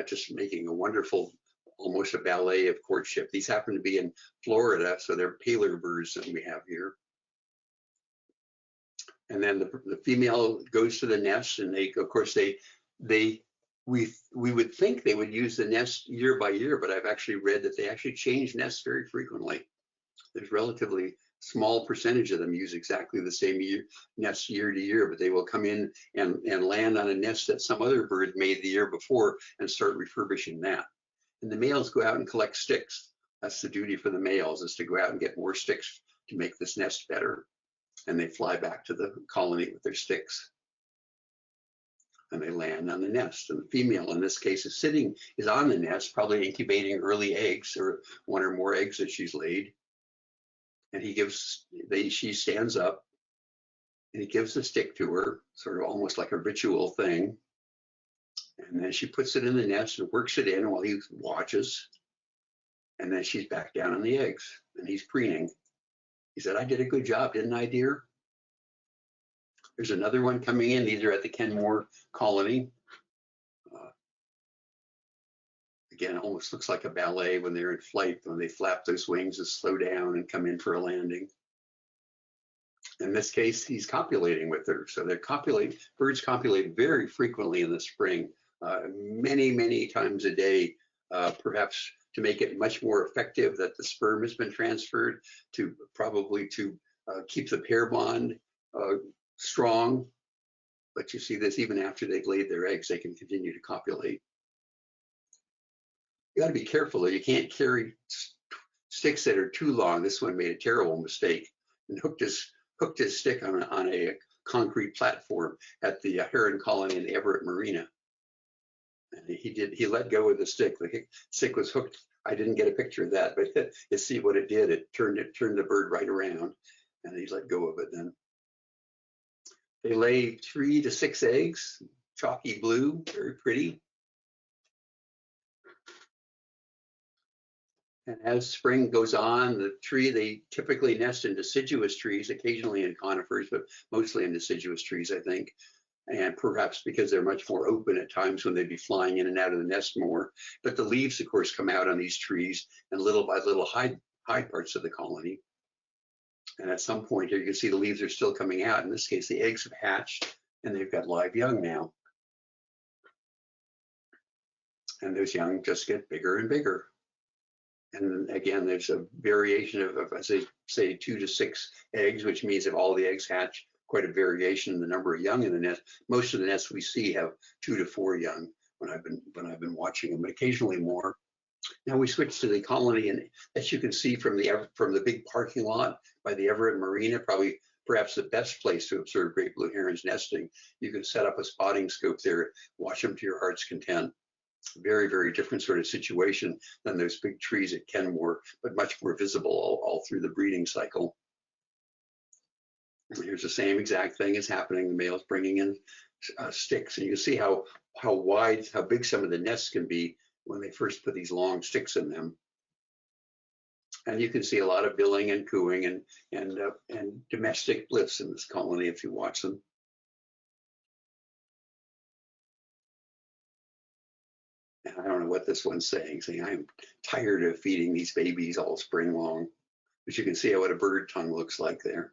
just making a wonderful, almost a ballet of courtship. These happen to be in Florida, so they're paler birds that we have here. And then the female goes to the nest, and they, of course, we would think they would use the nest year by year, but I've actually read that they actually change nests very frequently. There's relatively small percentage of them use exactly the same nest year to year, but they will come in and land on a nest that some other bird made the year before and start refurbishing that. And the males go out and collect sticks. That's the duty for the males, is to go out and get more sticks to make this nest better. And they fly back to the colony with their sticks. And they land on the nest. And the female, in this case, is on the nest, probably incubating early eggs or one or more eggs that she's laid. And she stands up and he gives a stick to her, sort of almost like a ritual thing. And then she puts it in the nest and works it in while he watches. And then she's back down on the eggs and he's preening. He said, "I did a good job, didn't I, dear?" There's another one coming in. These are at the Kenmore colony. Again, almost looks like a ballet when they're in flight, when they flap those wings and slow down and come in for a landing. In this case, he's copulating with her. So birds copulate very frequently in the spring, many, many times a day, perhaps to make it much more effective that the sperm has been transferred, to keep the pair bond strong. But you see this even after they've laid their eggs, they can continue to copulate. You got to be careful though. You can't carry sticks that are too long. This one made a terrible mistake and hooked his stick on a concrete platform at the heron colony in the Everett Marina. And he let go of the stick. The stick was hooked. I didn't get a picture of that, but you see what it did. It turned the bird right around, and he let go of it then. They lay 3 to 6 eggs, chalky blue, very pretty. And as spring goes on, they typically nest in deciduous trees, occasionally in conifers, but mostly in deciduous trees, I think. And perhaps because they're much more open at times when they'd be flying in and out of the nest more. But the leaves, of course, come out on these trees and little by little hide parts of the colony. And at some point here, you can see the leaves are still coming out. In this case, the eggs have hatched and they've got live young now. And those young just get bigger and bigger. And again, there's a variation of, as I say, 2 to 6 eggs, which means if all the eggs hatch, quite a variation in the number of young in the nest. Most of the nests we see have 2 to 4 young when I've been watching them, but occasionally more. Now we switch to the colony, and as you can see from the big parking lot by the Everett Marina, perhaps the best place to observe great blue herons nesting. You can set up a spotting scope there, watch them to your heart's content. Very, very different sort of situation than those big trees at Kenmore, but much more visible all through the breeding cycle. And here's the same exact thing is happening. The male's bringing in sticks, and you can see how big some of the nests can be when they first put these long sticks in them. And you can see a lot of billing and cooing and domestic bliss in this colony if you watch them. And I don't know what this one's saying I'm tired of feeding these babies all spring long. But you can see what a bird tongue looks like there.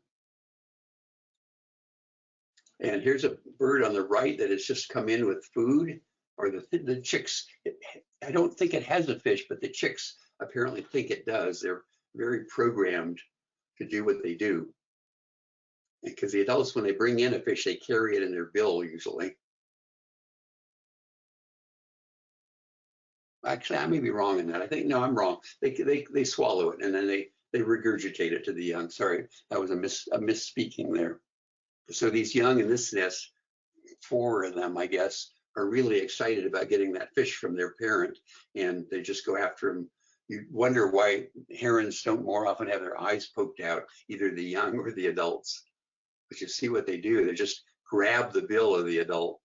And here's a bird on the right that has just come in with food, or the chicks. I don't think it has a fish, but the chicks apparently think it does. They're very programmed to do what they do. Because the adults, when they bring in a fish, they carry it in their bill usually. Actually, I may be wrong in that. I think, no, I'm wrong. They swallow it and then they regurgitate it to the young. Sorry, that was a misspeaking there. So these young in this nest, 4 of them, I guess, are really excited about getting that fish from their parent, and they just go after him. You wonder why herons don't more often have their eyes poked out, either the young or the adults. But you see what they do. They just grab the bill of the adult.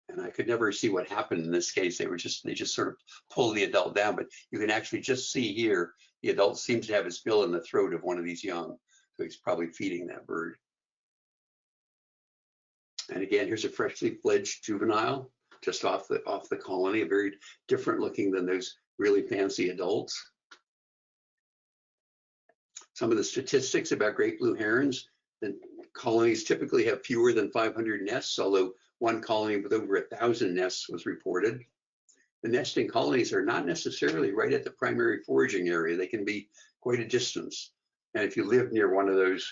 And I could never see what happened in this case. They just sort of pull the adult down, but you can actually just see here, the adult seems to have his bill in the throat of one of these young. So he's probably feeding that bird. And again, here's a freshly fledged juvenile just off the colony, a very different looking than those really fancy adults. Some of the statistics about great blue herons: the colonies typically have fewer than 500 nests, although one colony with over 1,000 nests was reported. The nesting colonies are not necessarily right at the primary foraging area. They can be quite a distance. And if you live near one of those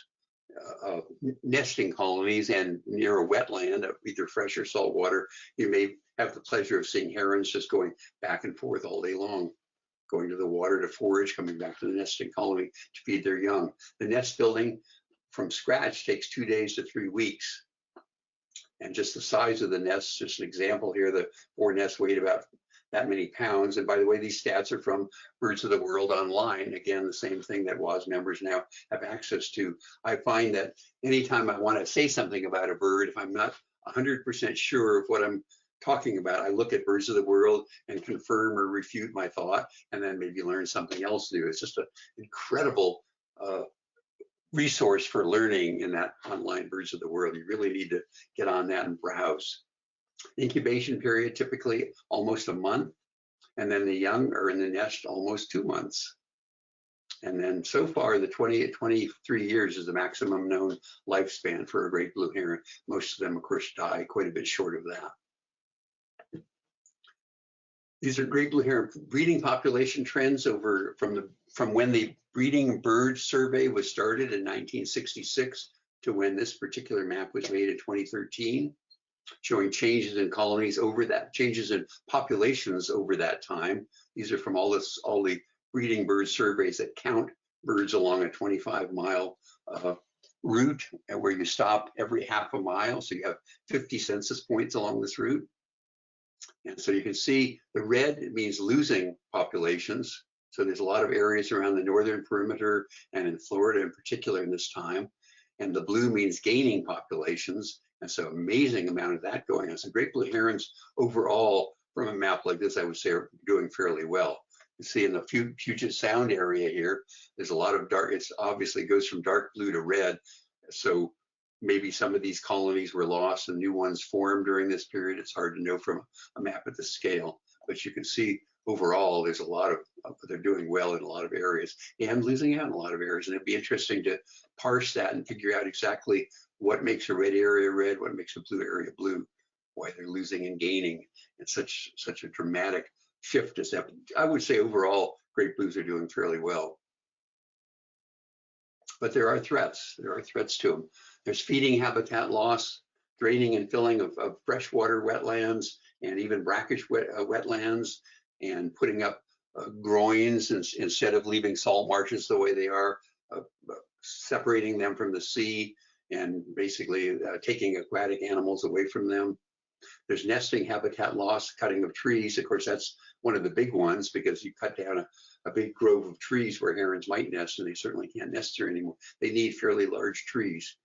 nesting colonies and near a wetland of either fresh or salt water, you may have the pleasure of seeing herons just going back and forth all day long, going to the water to forage, coming back to the nesting colony to feed their young. The nest building from scratch takes 2 days to 3 weeks. And just the size of the nests, just an example here, the 4 nests weighed about that many pounds. And by the way, these stats are from Birds of the World online. Again, the same thing that WOS members now have access to. I find that anytime I want to say something about a bird, if I'm not 100% sure of what I'm talking about, I look at Birds of the World and confirm or refute my thought, and then maybe learn something else new. It's just an incredible resource for learning in that online Birds of the World. You really need to get on that and browse. Incubation period, typically almost a month. And then the young are in the nest almost 2 months. And then so far, the 23 years is the maximum known lifespan for a great blue heron. Most of them, of course, die quite a bit short of that. These are great blue heron breeding population trends over from when the breeding bird survey was started in 1966 to when this particular map was made in 2013, showing changes in colonies over that, changes in populations over that time. These are from all the breeding bird surveys that count birds along a 25-mile route, and where you stop every half a mile. So you have 50 census points along this route. And so you can see the red means losing populations. So there's a lot of areas around the northern perimeter and in Florida in particular in this time. And the blue means gaining populations. And so amazing amount of that going on. So great blue herons overall, from a map like this, I would say are doing fairly well. You see in the Puget Sound area here, there's a lot of dark, it obviously goes from dark blue to red. So maybe some of these colonies were lost and new ones formed during this period. It's hard to know from a map at this scale, but you can see overall there's a lot of, they're doing well in a lot of areas and losing out in a lot of areas. And it'd be interesting to parse that and figure out exactly what makes a red area red, what makes a blue area blue, why they're losing and gaining in such a dramatic shift as that. I would say overall, great blues are doing fairly well. But there are threats. There are threats to them. There's feeding habitat loss, draining and filling of freshwater wetlands, and even brackish wetlands, and putting up groins instead of leaving salt marshes the way they are, separating them from the sea, and basically taking aquatic animals away from them. There's nesting habitat loss, cutting of trees. Of course, that's one of the big ones, because you cut down a big grove of trees where herons might nest, and they certainly can't nest there anymore. They need fairly large trees.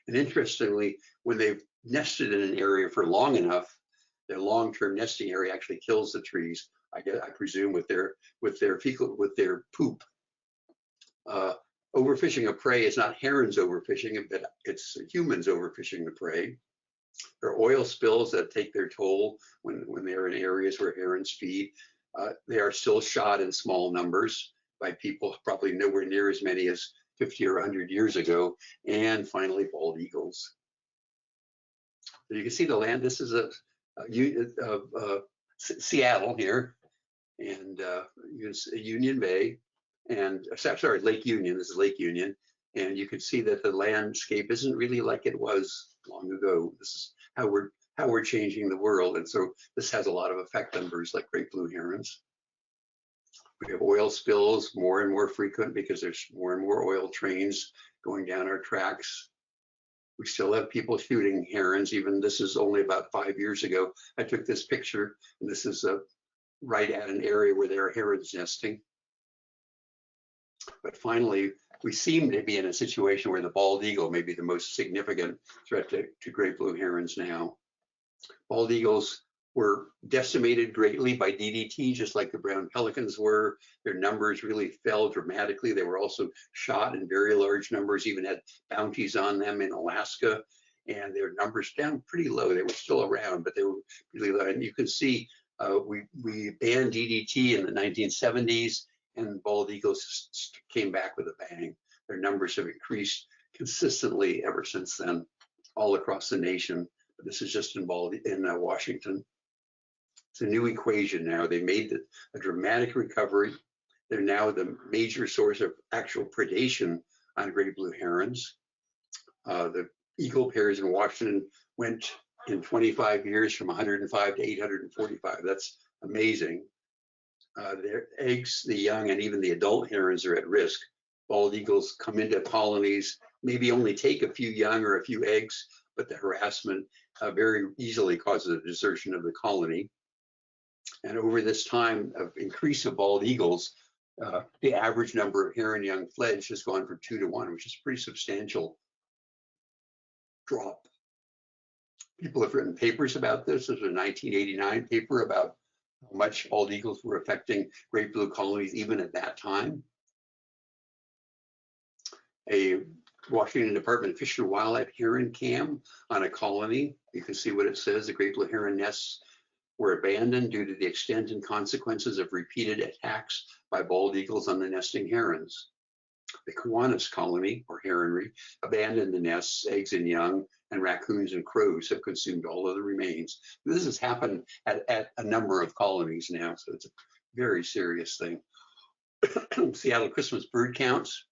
And interestingly, when they've nested in an area for long enough, their long-term nesting area actually kills the trees. I presume with their poop. Overfishing of prey is not herons overfishing, but it's humans overfishing the prey. There are oil spills that take their toll when they're in areas where herons feed. They are still shot in small numbers by people, probably nowhere near as many as 50 or 100 years ago. And finally, bald eagles. So you can see the land. This is Seattle here, and you can see Union Bay, and sorry, Lake Union. This is Lake Union, and you can see that the landscape isn't really like it was long ago. This is how we're changing the world, and so this has a lot of effect on birds like great blue herons. We have oil spills more and more frequent because there's more and more oil trains going down our tracks. We still have people shooting herons. Even this is only about 5 years ago. I took this picture, and this is right at an area where there are herons nesting. But finally, we seem to be in a situation where the bald eagle may be the most significant threat to great blue herons now. Bald eagles were decimated greatly by DDT, just like the brown pelicans were. Their numbers really fell dramatically. They were also shot in very large numbers, even had bounties on them in Alaska, and their numbers down pretty low. They were still around, but they were really low. And you can see we banned DDT in the 1970s, and bald eagles came back with a bang. Their numbers have increased consistently ever since then, all across the nation. But this is just in Washington. It's a new equation now. They made a dramatic recovery. They're now the major source of actual predation on great blue herons. The eagle pairs in Washington went in 25 years from 105 to 845. That's amazing. Their eggs, the young, and even the adult herons are at risk. Bald eagles come into colonies, maybe only take a few young or a few eggs, but the harassment very easily causes a desertion of the colony. And over this time of increase of bald eagles, the average number of heron young fledged has gone from 2 to 1, which is a pretty substantial drop. People have written papers about this. There's a 1989 paper about how much bald eagles were affecting great blue colonies even at that time. A Washington Department of Fish and Wildlife heron cam on a colony. You can see what it says. The great blue heron nests were abandoned due to the extent and consequences of repeated attacks by bald eagles on the nesting herons. The Kiwanis colony, or heronry, abandoned the nests, eggs and young, and raccoons and crows have consumed all of the remains. This has happened at a number of colonies now, so it's a very serious thing. Seattle Christmas bird counts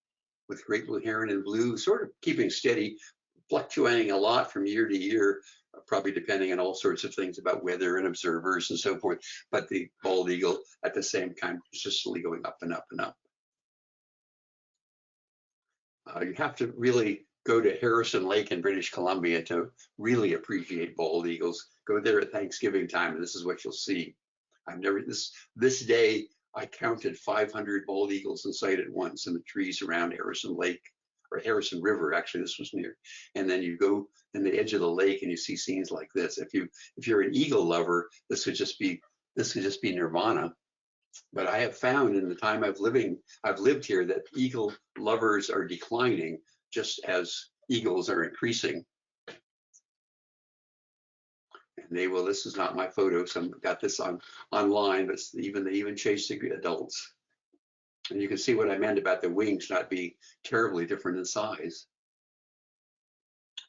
with great blue heron and blue sort of keeping steady, fluctuating a lot from year to year, probably depending on all sorts of things about weather and observers and so forth, but the bald eagle at the same time consistently going up and up and up. You have to really go to Harrison Lake in British Columbia to really appreciate bald eagles. Go there at Thanksgiving time, and this is what you'll see. This day, I counted 500 bald eagles in sight at once in the trees around Harrison Lake, or Harrison River, actually this was near. And then you go in the edge of the lake and you see scenes like this. If you're an eagle lover, this could just be nirvana. But I have found in the time I've lived here that eagle lovers are declining just as eagles are increasing. And this is not my photo, so I got this online, but they even chase the adults. And you can see what I meant about the wings not being terribly different in size.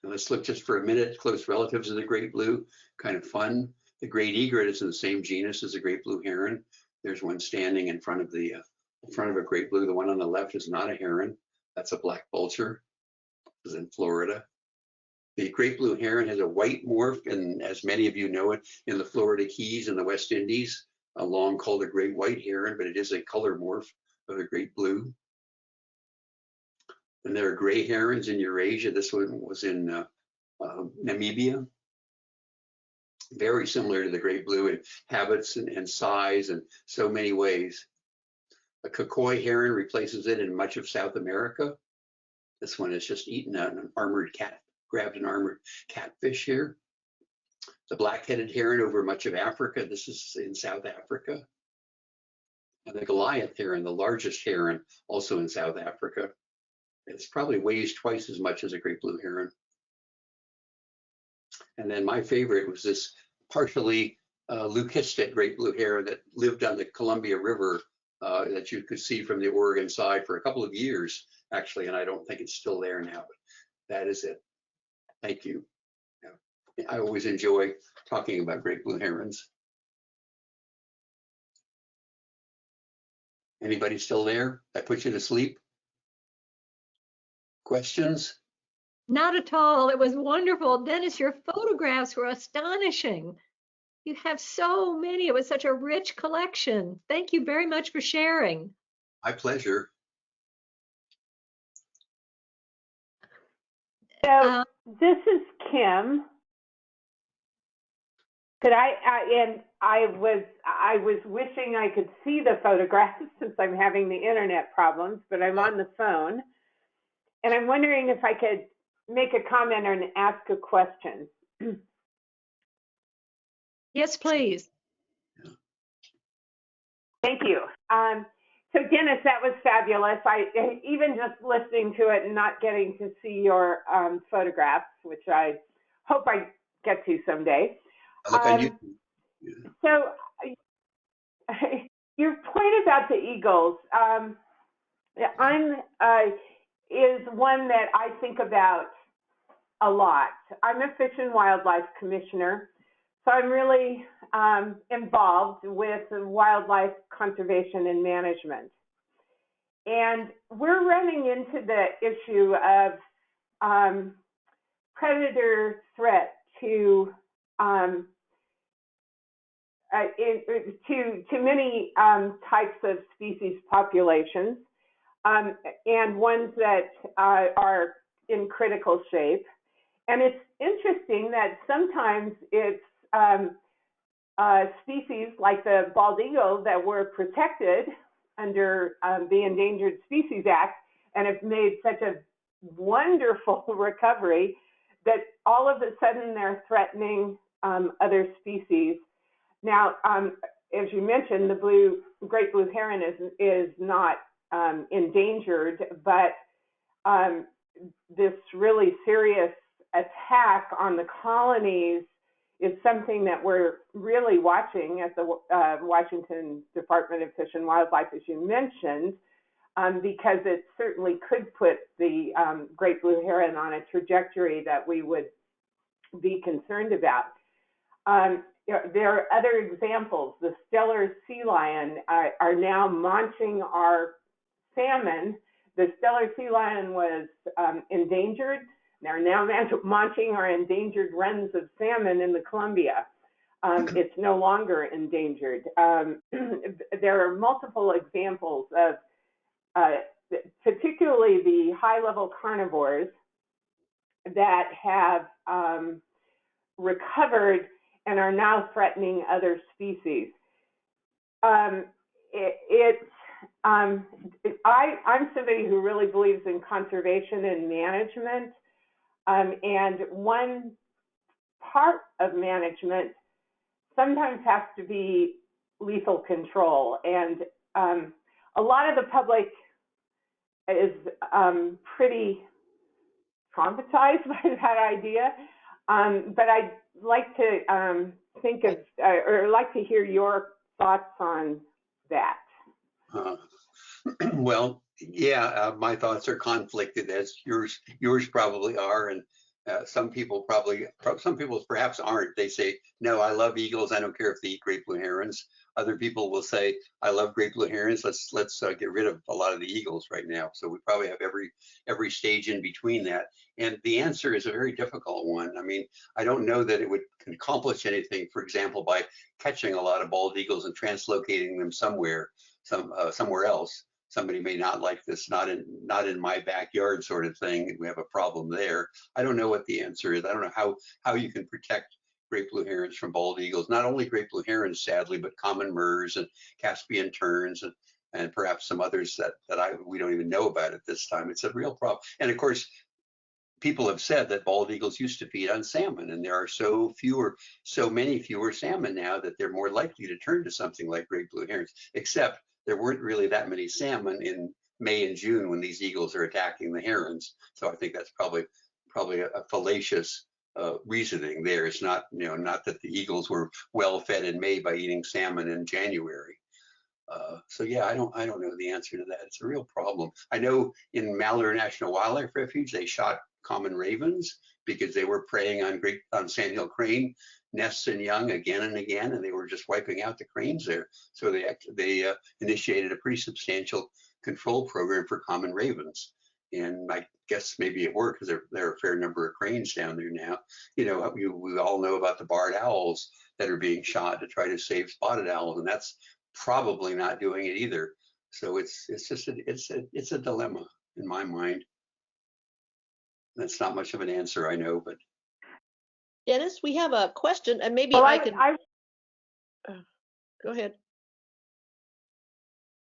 And let's look just for a minute, close relatives of the great blue, kind of fun. The great egret is in the same genus as the great blue heron. There's one standing in front of a great blue. The one on the left is not a heron. That's a black vulture. This is in Florida. The great blue heron has a white morph, and as many of you know it, in the Florida Keys and the West Indies. long called a great white heron, but it is a color morph of the great blue. And there are gray herons in Eurasia. This one was in Namibia. Very similar to the great blue in habits and size and so many ways. A Kukoi heron replaces it in much of South America. This one has just eaten an armored cat, grabbed an armored catfish here. The black-headed heron over much of Africa. This is in South Africa. And the Goliath heron, the largest heron, also in South Africa. It's probably weighs twice as much as a great blue heron. And then my favorite was this partially leucistic great blue heron that lived on the Columbia River that you could see from the Oregon side for a couple of years, actually, and I don't think it's still there now, but that is it. Thank you. I always enjoy talking about great blue herons. Anybody still there? I put you to sleep? Questions? Not at all. It was wonderful. Dennis, your photographs were astonishing. You have so many. It was such a rich collection. Thank you very much for sharing. My pleasure. So this is Kim. Could I was wishing I could see the photographs since I'm having the internet problems, but I'm on the phone. And I'm wondering if I could make a comment or ask a question. Yes, please. Thank you. So Dennis, that was fabulous. Even just listening to it and not getting to see your photographs, which I hope I get to someday. So your point about the eagles is one that I think about a lot. I'm a Fish and Wildlife Commissioner, so I'm really involved with wildlife conservation and management. And we're running into the issue of predator threat to many types of species populations, and ones that are in critical shape. And it's interesting that sometimes it's species like the bald eagle that were protected under the Endangered Species Act and have made such a wonderful recovery that all of a sudden they're threatening other species. Now, as you mentioned, the great blue heron is not endangered, but this really serious attack on the colonies is something that we're really watching at the Washington Department of Fish and Wildlife, as you mentioned, because it certainly could put the great blue heron on a trajectory that we would be concerned about. There are other examples. The stellar sea lion are now munching our salmon. The stellar sea lion was endangered. They're now munching our endangered wrens of salmon in the Columbia. It's no longer endangered. There are multiple examples of particularly the high-level carnivores that have recovered and are now threatening other species. I'm somebody who really believes in conservation and management, and one part of management sometimes has to be lethal control, and a lot of the public is pretty traumatized by that idea, but I'd like to think of, or like to hear your thoughts on that. Well, yeah, my thoughts are conflicted, as yours probably are, and Some people perhaps aren't. They say, no, I love eagles. I don't care if they eat great blue herons. Other people will say, I love great blue herons. Let's get rid of a lot of the eagles right now. So we probably have every stage in between that. And the answer is a very difficult one. I mean, I don't know that it would accomplish anything, for example, by catching a lot of bald eagles and translocating them somewhere else. Somebody may not like this, not in my backyard sort of thing. We have a problem there. I don't know what the answer is. I don't know how you can protect great blue herons from bald eagles. Not only great blue herons, sadly, but common murres and Caspian terns and perhaps some others that we don't even know about at this time. It's a real problem. And of course, people have said that bald eagles used to feed on salmon, and there are so many fewer salmon now that they're more likely to turn to something like great blue herons, except there weren't really that many salmon in May and June when these eagles are attacking the herons. So I think that's probably a fallacious reasoning there. It's not, not that the eagles were well fed in May by eating salmon in January. So yeah, I don't know the answer to that. It's a real problem. I know in Malheur National Wildlife Refuge, they shot common ravens because they were preying on sandhill crane nests and young again and again, and they were just wiping out the cranes there. So they initiated a pretty substantial control program for common ravens. And I guess maybe it worked because there are a fair number of cranes down there now. We all know about the barred owls that are being shot to try to save spotted owls, and that's probably not doing it either. So it's a dilemma in my mind. That's not much of an answer, I know, but. Dennis, we have a question, and maybe Well, I can. Go ahead.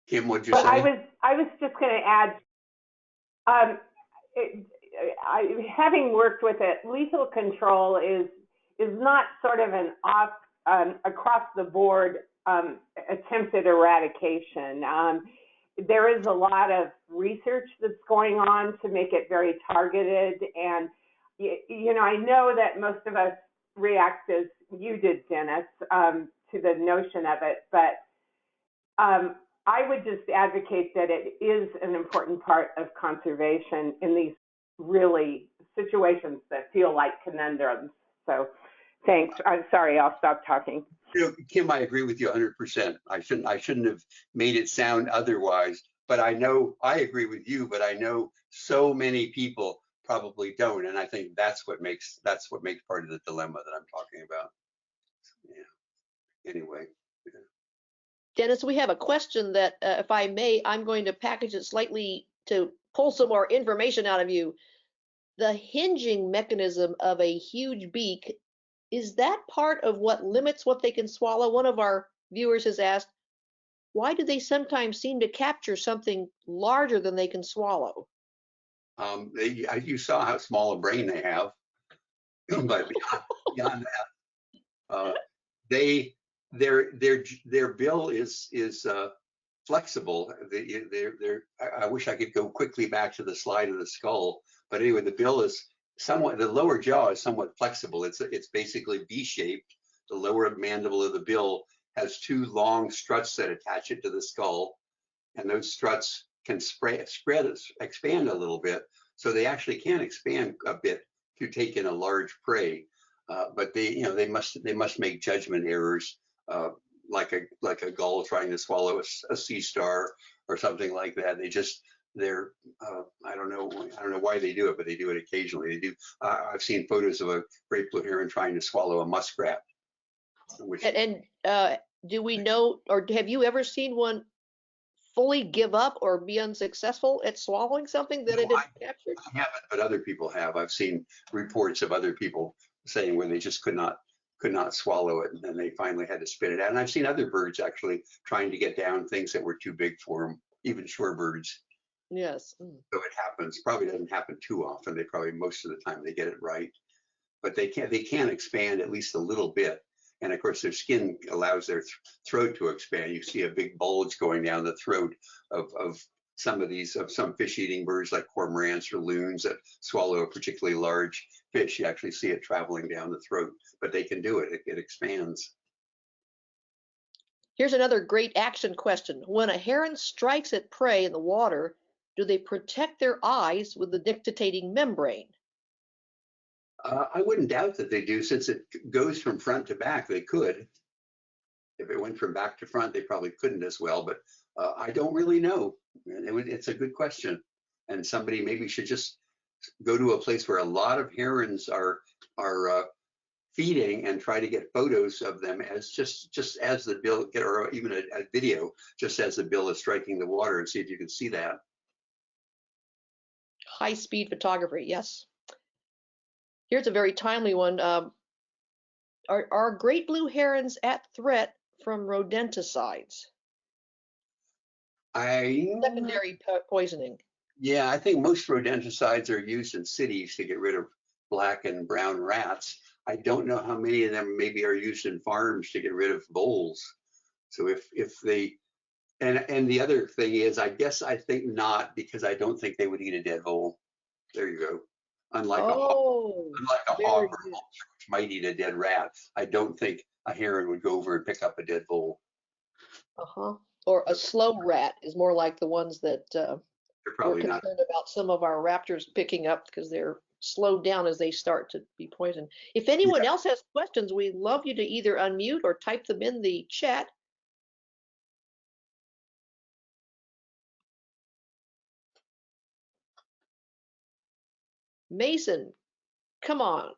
Kim, what'd you But say? I was just going to add, having worked with it, lethal control is not sort of an across the board attempted eradication. There is a lot of research that's going on to make it very targeted, and I know that most of us react as you did, Dennis, to the notion of it, but I would just advocate that it is an important part of conservation in these really situations that feel like conundrums. So thanks. I'm sorry, I'll stop talking. Kim, I agree with you 100%. I shouldn't have made it sound otherwise, but I agree with you, but I know so many people probably don't. And I think that's what makes part of the dilemma that I'm talking about. Yeah. Anyway. Yeah. Dennis, we have a question that, if I may, I'm going to package it slightly to pull some more information out of you. The hinging mechanism of a huge beak, is that part of what limits what they can swallow? One of our viewers has asked, why do they sometimes seem to capture something larger than they can swallow? You saw how small a brain they have, but beyond that, their bill is flexible. I wish I could go quickly back to the slide of the skull, but anyway, the bill is the lower jaw is somewhat flexible. It's basically V-shaped. The lower mandible of the bill has two long struts that attach it to the skull, and those struts can expand a little bit, so they actually can expand a bit to take in a large prey. But they must make judgment errors, like a gull trying to swallow a sea star or something like that. I don't know why they do it, but they do it occasionally. They do. I've seen photos of a great blue heron trying to swallow a muskrat. Do we know, or have you ever seen one fully give up or be unsuccessful at swallowing something that it had captured? I haven't, but other people have. I've seen reports of other people saying where they just could not swallow it, and then they finally had to spit it out. And I've seen other birds actually trying to get down things that were too big for them, even shorebirds. Yes. So it happens. Probably doesn't happen too often. They probably most of the time they get it right, but they can expand at least a little bit. And of course, their skin allows their throat to expand. You see a big bulge going down the throat of some fish-eating birds like cormorants or loons that swallow a particularly large fish. You actually see it traveling down the throat, but they can do it. It expands. Here's another great action question. When a heron strikes at prey in the water, do they protect their eyes with the nictitating membrane? I wouldn't doubt that they do, since it goes from front to back. They could. If it went from back to front, they probably couldn't as well, but I don't really know. It's a good question. And somebody maybe should just go to a place where a lot of herons are feeding and try to get photos of them as just as the bill, or even a video, just as the bill is striking the water, and see if you can see that. High-speed photography, yes. Here's a very timely one. Are great blue herons at threat from rodenticides? Secondary poisoning. Yeah, I think most rodenticides are used in cities to get rid of black and brown rats. I don't know how many of them maybe are used in farms to get rid of voles. So if they, and the other thing is, I think not, because I don't think they would eat a dead vole. There you go. Unlike a hog, which might eat a dead rat, I don't think a heron would go over and pick up a dead vole. Or a slow rat is more like the ones that we're concerned about some of our raptors picking up, because they're slowed down as they start to be poisoned. If anyone else has questions, we'd love you to either unmute or type them in the chat. Mason, come on.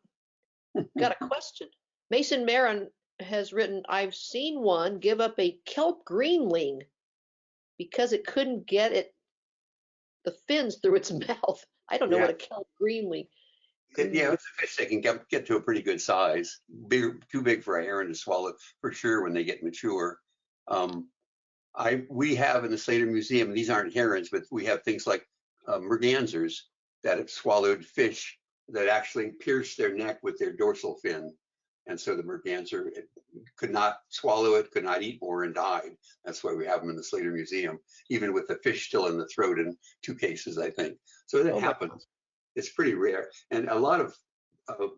Got a question? Mason Marin has written, I've seen one give up a kelp greenling because it couldn't get the fins through its mouth. I don't know what a kelp greenling. Yeah, it's a fish that can get to a pretty good size. Too big for a heron to swallow for sure when they get mature. We have in the Slater Museum, these aren't herons, but we have things like mergansers that have swallowed fish that actually pierced their neck with their dorsal fin. And so the merganser could not swallow it, could not eat more, and died. That's why we have them in the Slater Museum, even with the fish still in the throat in 2 cases, I think. So that happens. It's pretty rare. And a lot of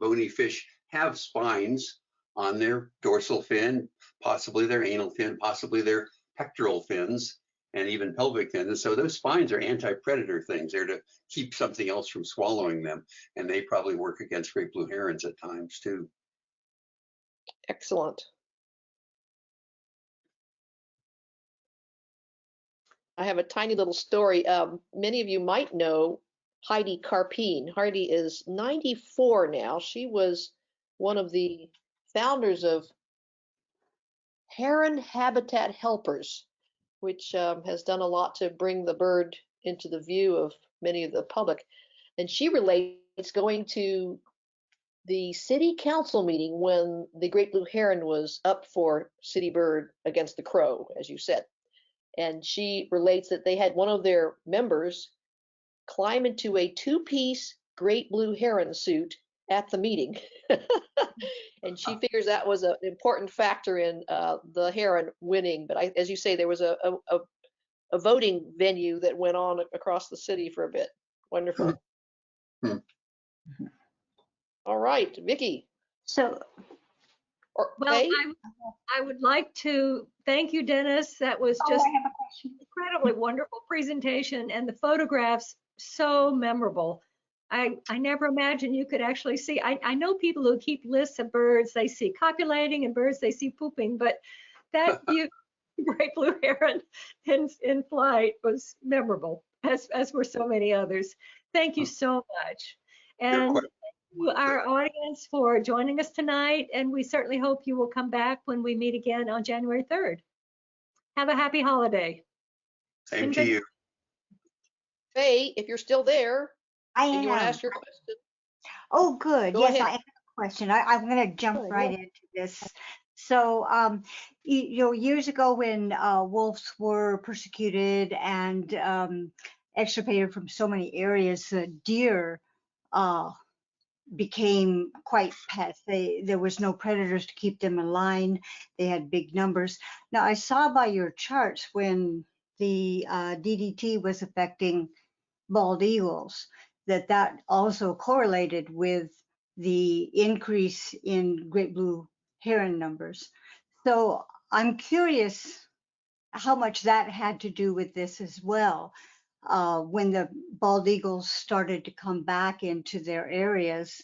bony fish have spines on their dorsal fin, possibly their anal fin, possibly their pectoral fins, and even pelvic fins. And so those spines are anti-predator things. They're to keep something else from swallowing them. And they probably work against great blue herons at times too. Excellent. I have a tiny little story. Many of you might know Heidi Carpine. Heidi is 94 now. She was one of the founders of Heron Habitat Helpers, which has done a lot to bring the bird into the view of many of the public. And she relates going to the city council meeting when the great blue heron was up for city bird against the crow, as you said. And she relates that they had one of their members climb into a 2-piece great blue heron suit at the meeting. And she figures that was an important factor in the heron winning. But as you say, there was a voting venue that went on across the city for a bit. Wonderful. All right, Vicki. So, I would like to thank you, Dennis. That was just I have a question. Incredibly wonderful presentation, and the photographs so memorable. I never imagined you could actually see. I know people who keep lists of birds they see copulating and birds they see pooping, but that great blue heron in flight was memorable, as were so many others. Thank you so much. And thank you, our audience, for joining us tonight, and we certainly hope you will come back when we meet again on January 3rd. Have a happy holiday. Same to you. Faye, if you're still there, and you want to ask your question? Oh, good. Go yes, ahead. I have a question. I'm going to jump right into this. So, years ago when wolves were persecuted and extirpated from so many areas, deer became quite pets. There was no predators to keep them in line. They had big numbers. Now, I saw by your charts when the DDT was affecting bald eagles, that also correlated with the increase in great blue heron numbers. So I'm curious how much that had to do with this as well. When the bald eagles started to come back into their areas,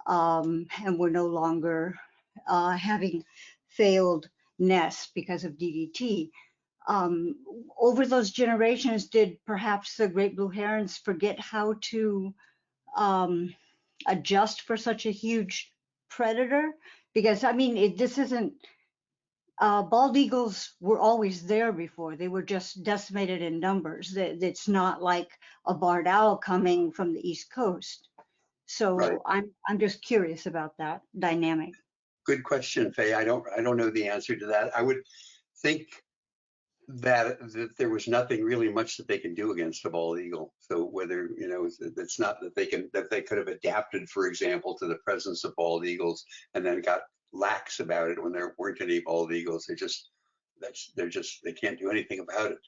and we're no longer having failed nests because of DDT. Over those generations, did perhaps the great blue herons forget how to adjust for such a huge predator? Because I mean, this isn't, bald eagles were always there before. They were just decimated in numbers. It's not like a barred owl coming from the East Coast. So Right. I'm just curious about that dynamic. Good question, Faye. I don't know the answer to that. I would think that there was nothing really much that they can do against a bald eagle. So whether, you know, it's not that they could have adapted, for example, to the presence of bald eagles and then got lax about it when there weren't any bald eagles. They can't do anything about it.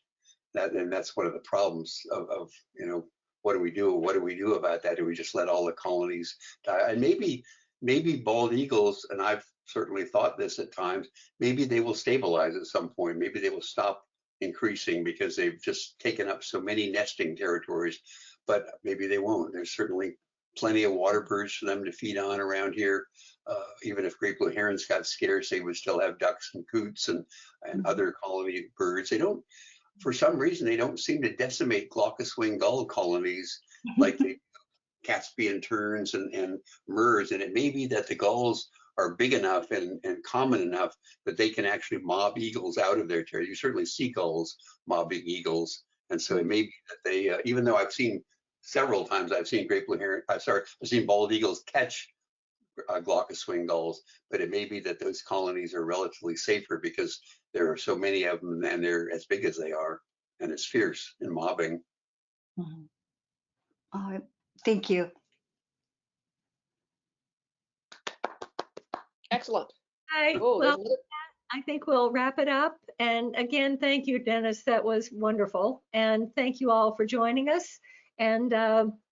And that's one of the problems of you know, what do we do? What do we do about that? Do we just let all the colonies die? And maybe bald eagles, and I've certainly thought this at times, maybe they will stabilize at some point. Maybe they will stop increasing because they've just taken up so many nesting territories, but maybe they won't. There's certainly plenty of water birds for them to feed on around here. Even if great blue herons got scarce, they would still have ducks and coots and other colony birds. They don't, for some reason, they don't seem to decimate glaucous-winged gull colonies like they Caspian terns and murres. And it may be that the gulls are big enough and common enough that they can actually mob eagles out of their territory. You certainly see gulls mobbing eagles. And so it may be that they, even though I've seen several times, I've seen great blue heron, I've seen bald eagles catch glaucous-winged gulls, but it may be that those colonies are relatively safer because there are so many of them and they're as big as they are and as fierce in mobbing. Thank you. Excellent. Hi. Oh, Well, there's I think we'll wrap it up. And again, thank you, Dennis. That was wonderful. And thank you all for joining us, and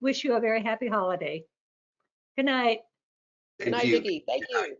wish you a very happy holiday. Good night. Good night, Vicki. Thank you.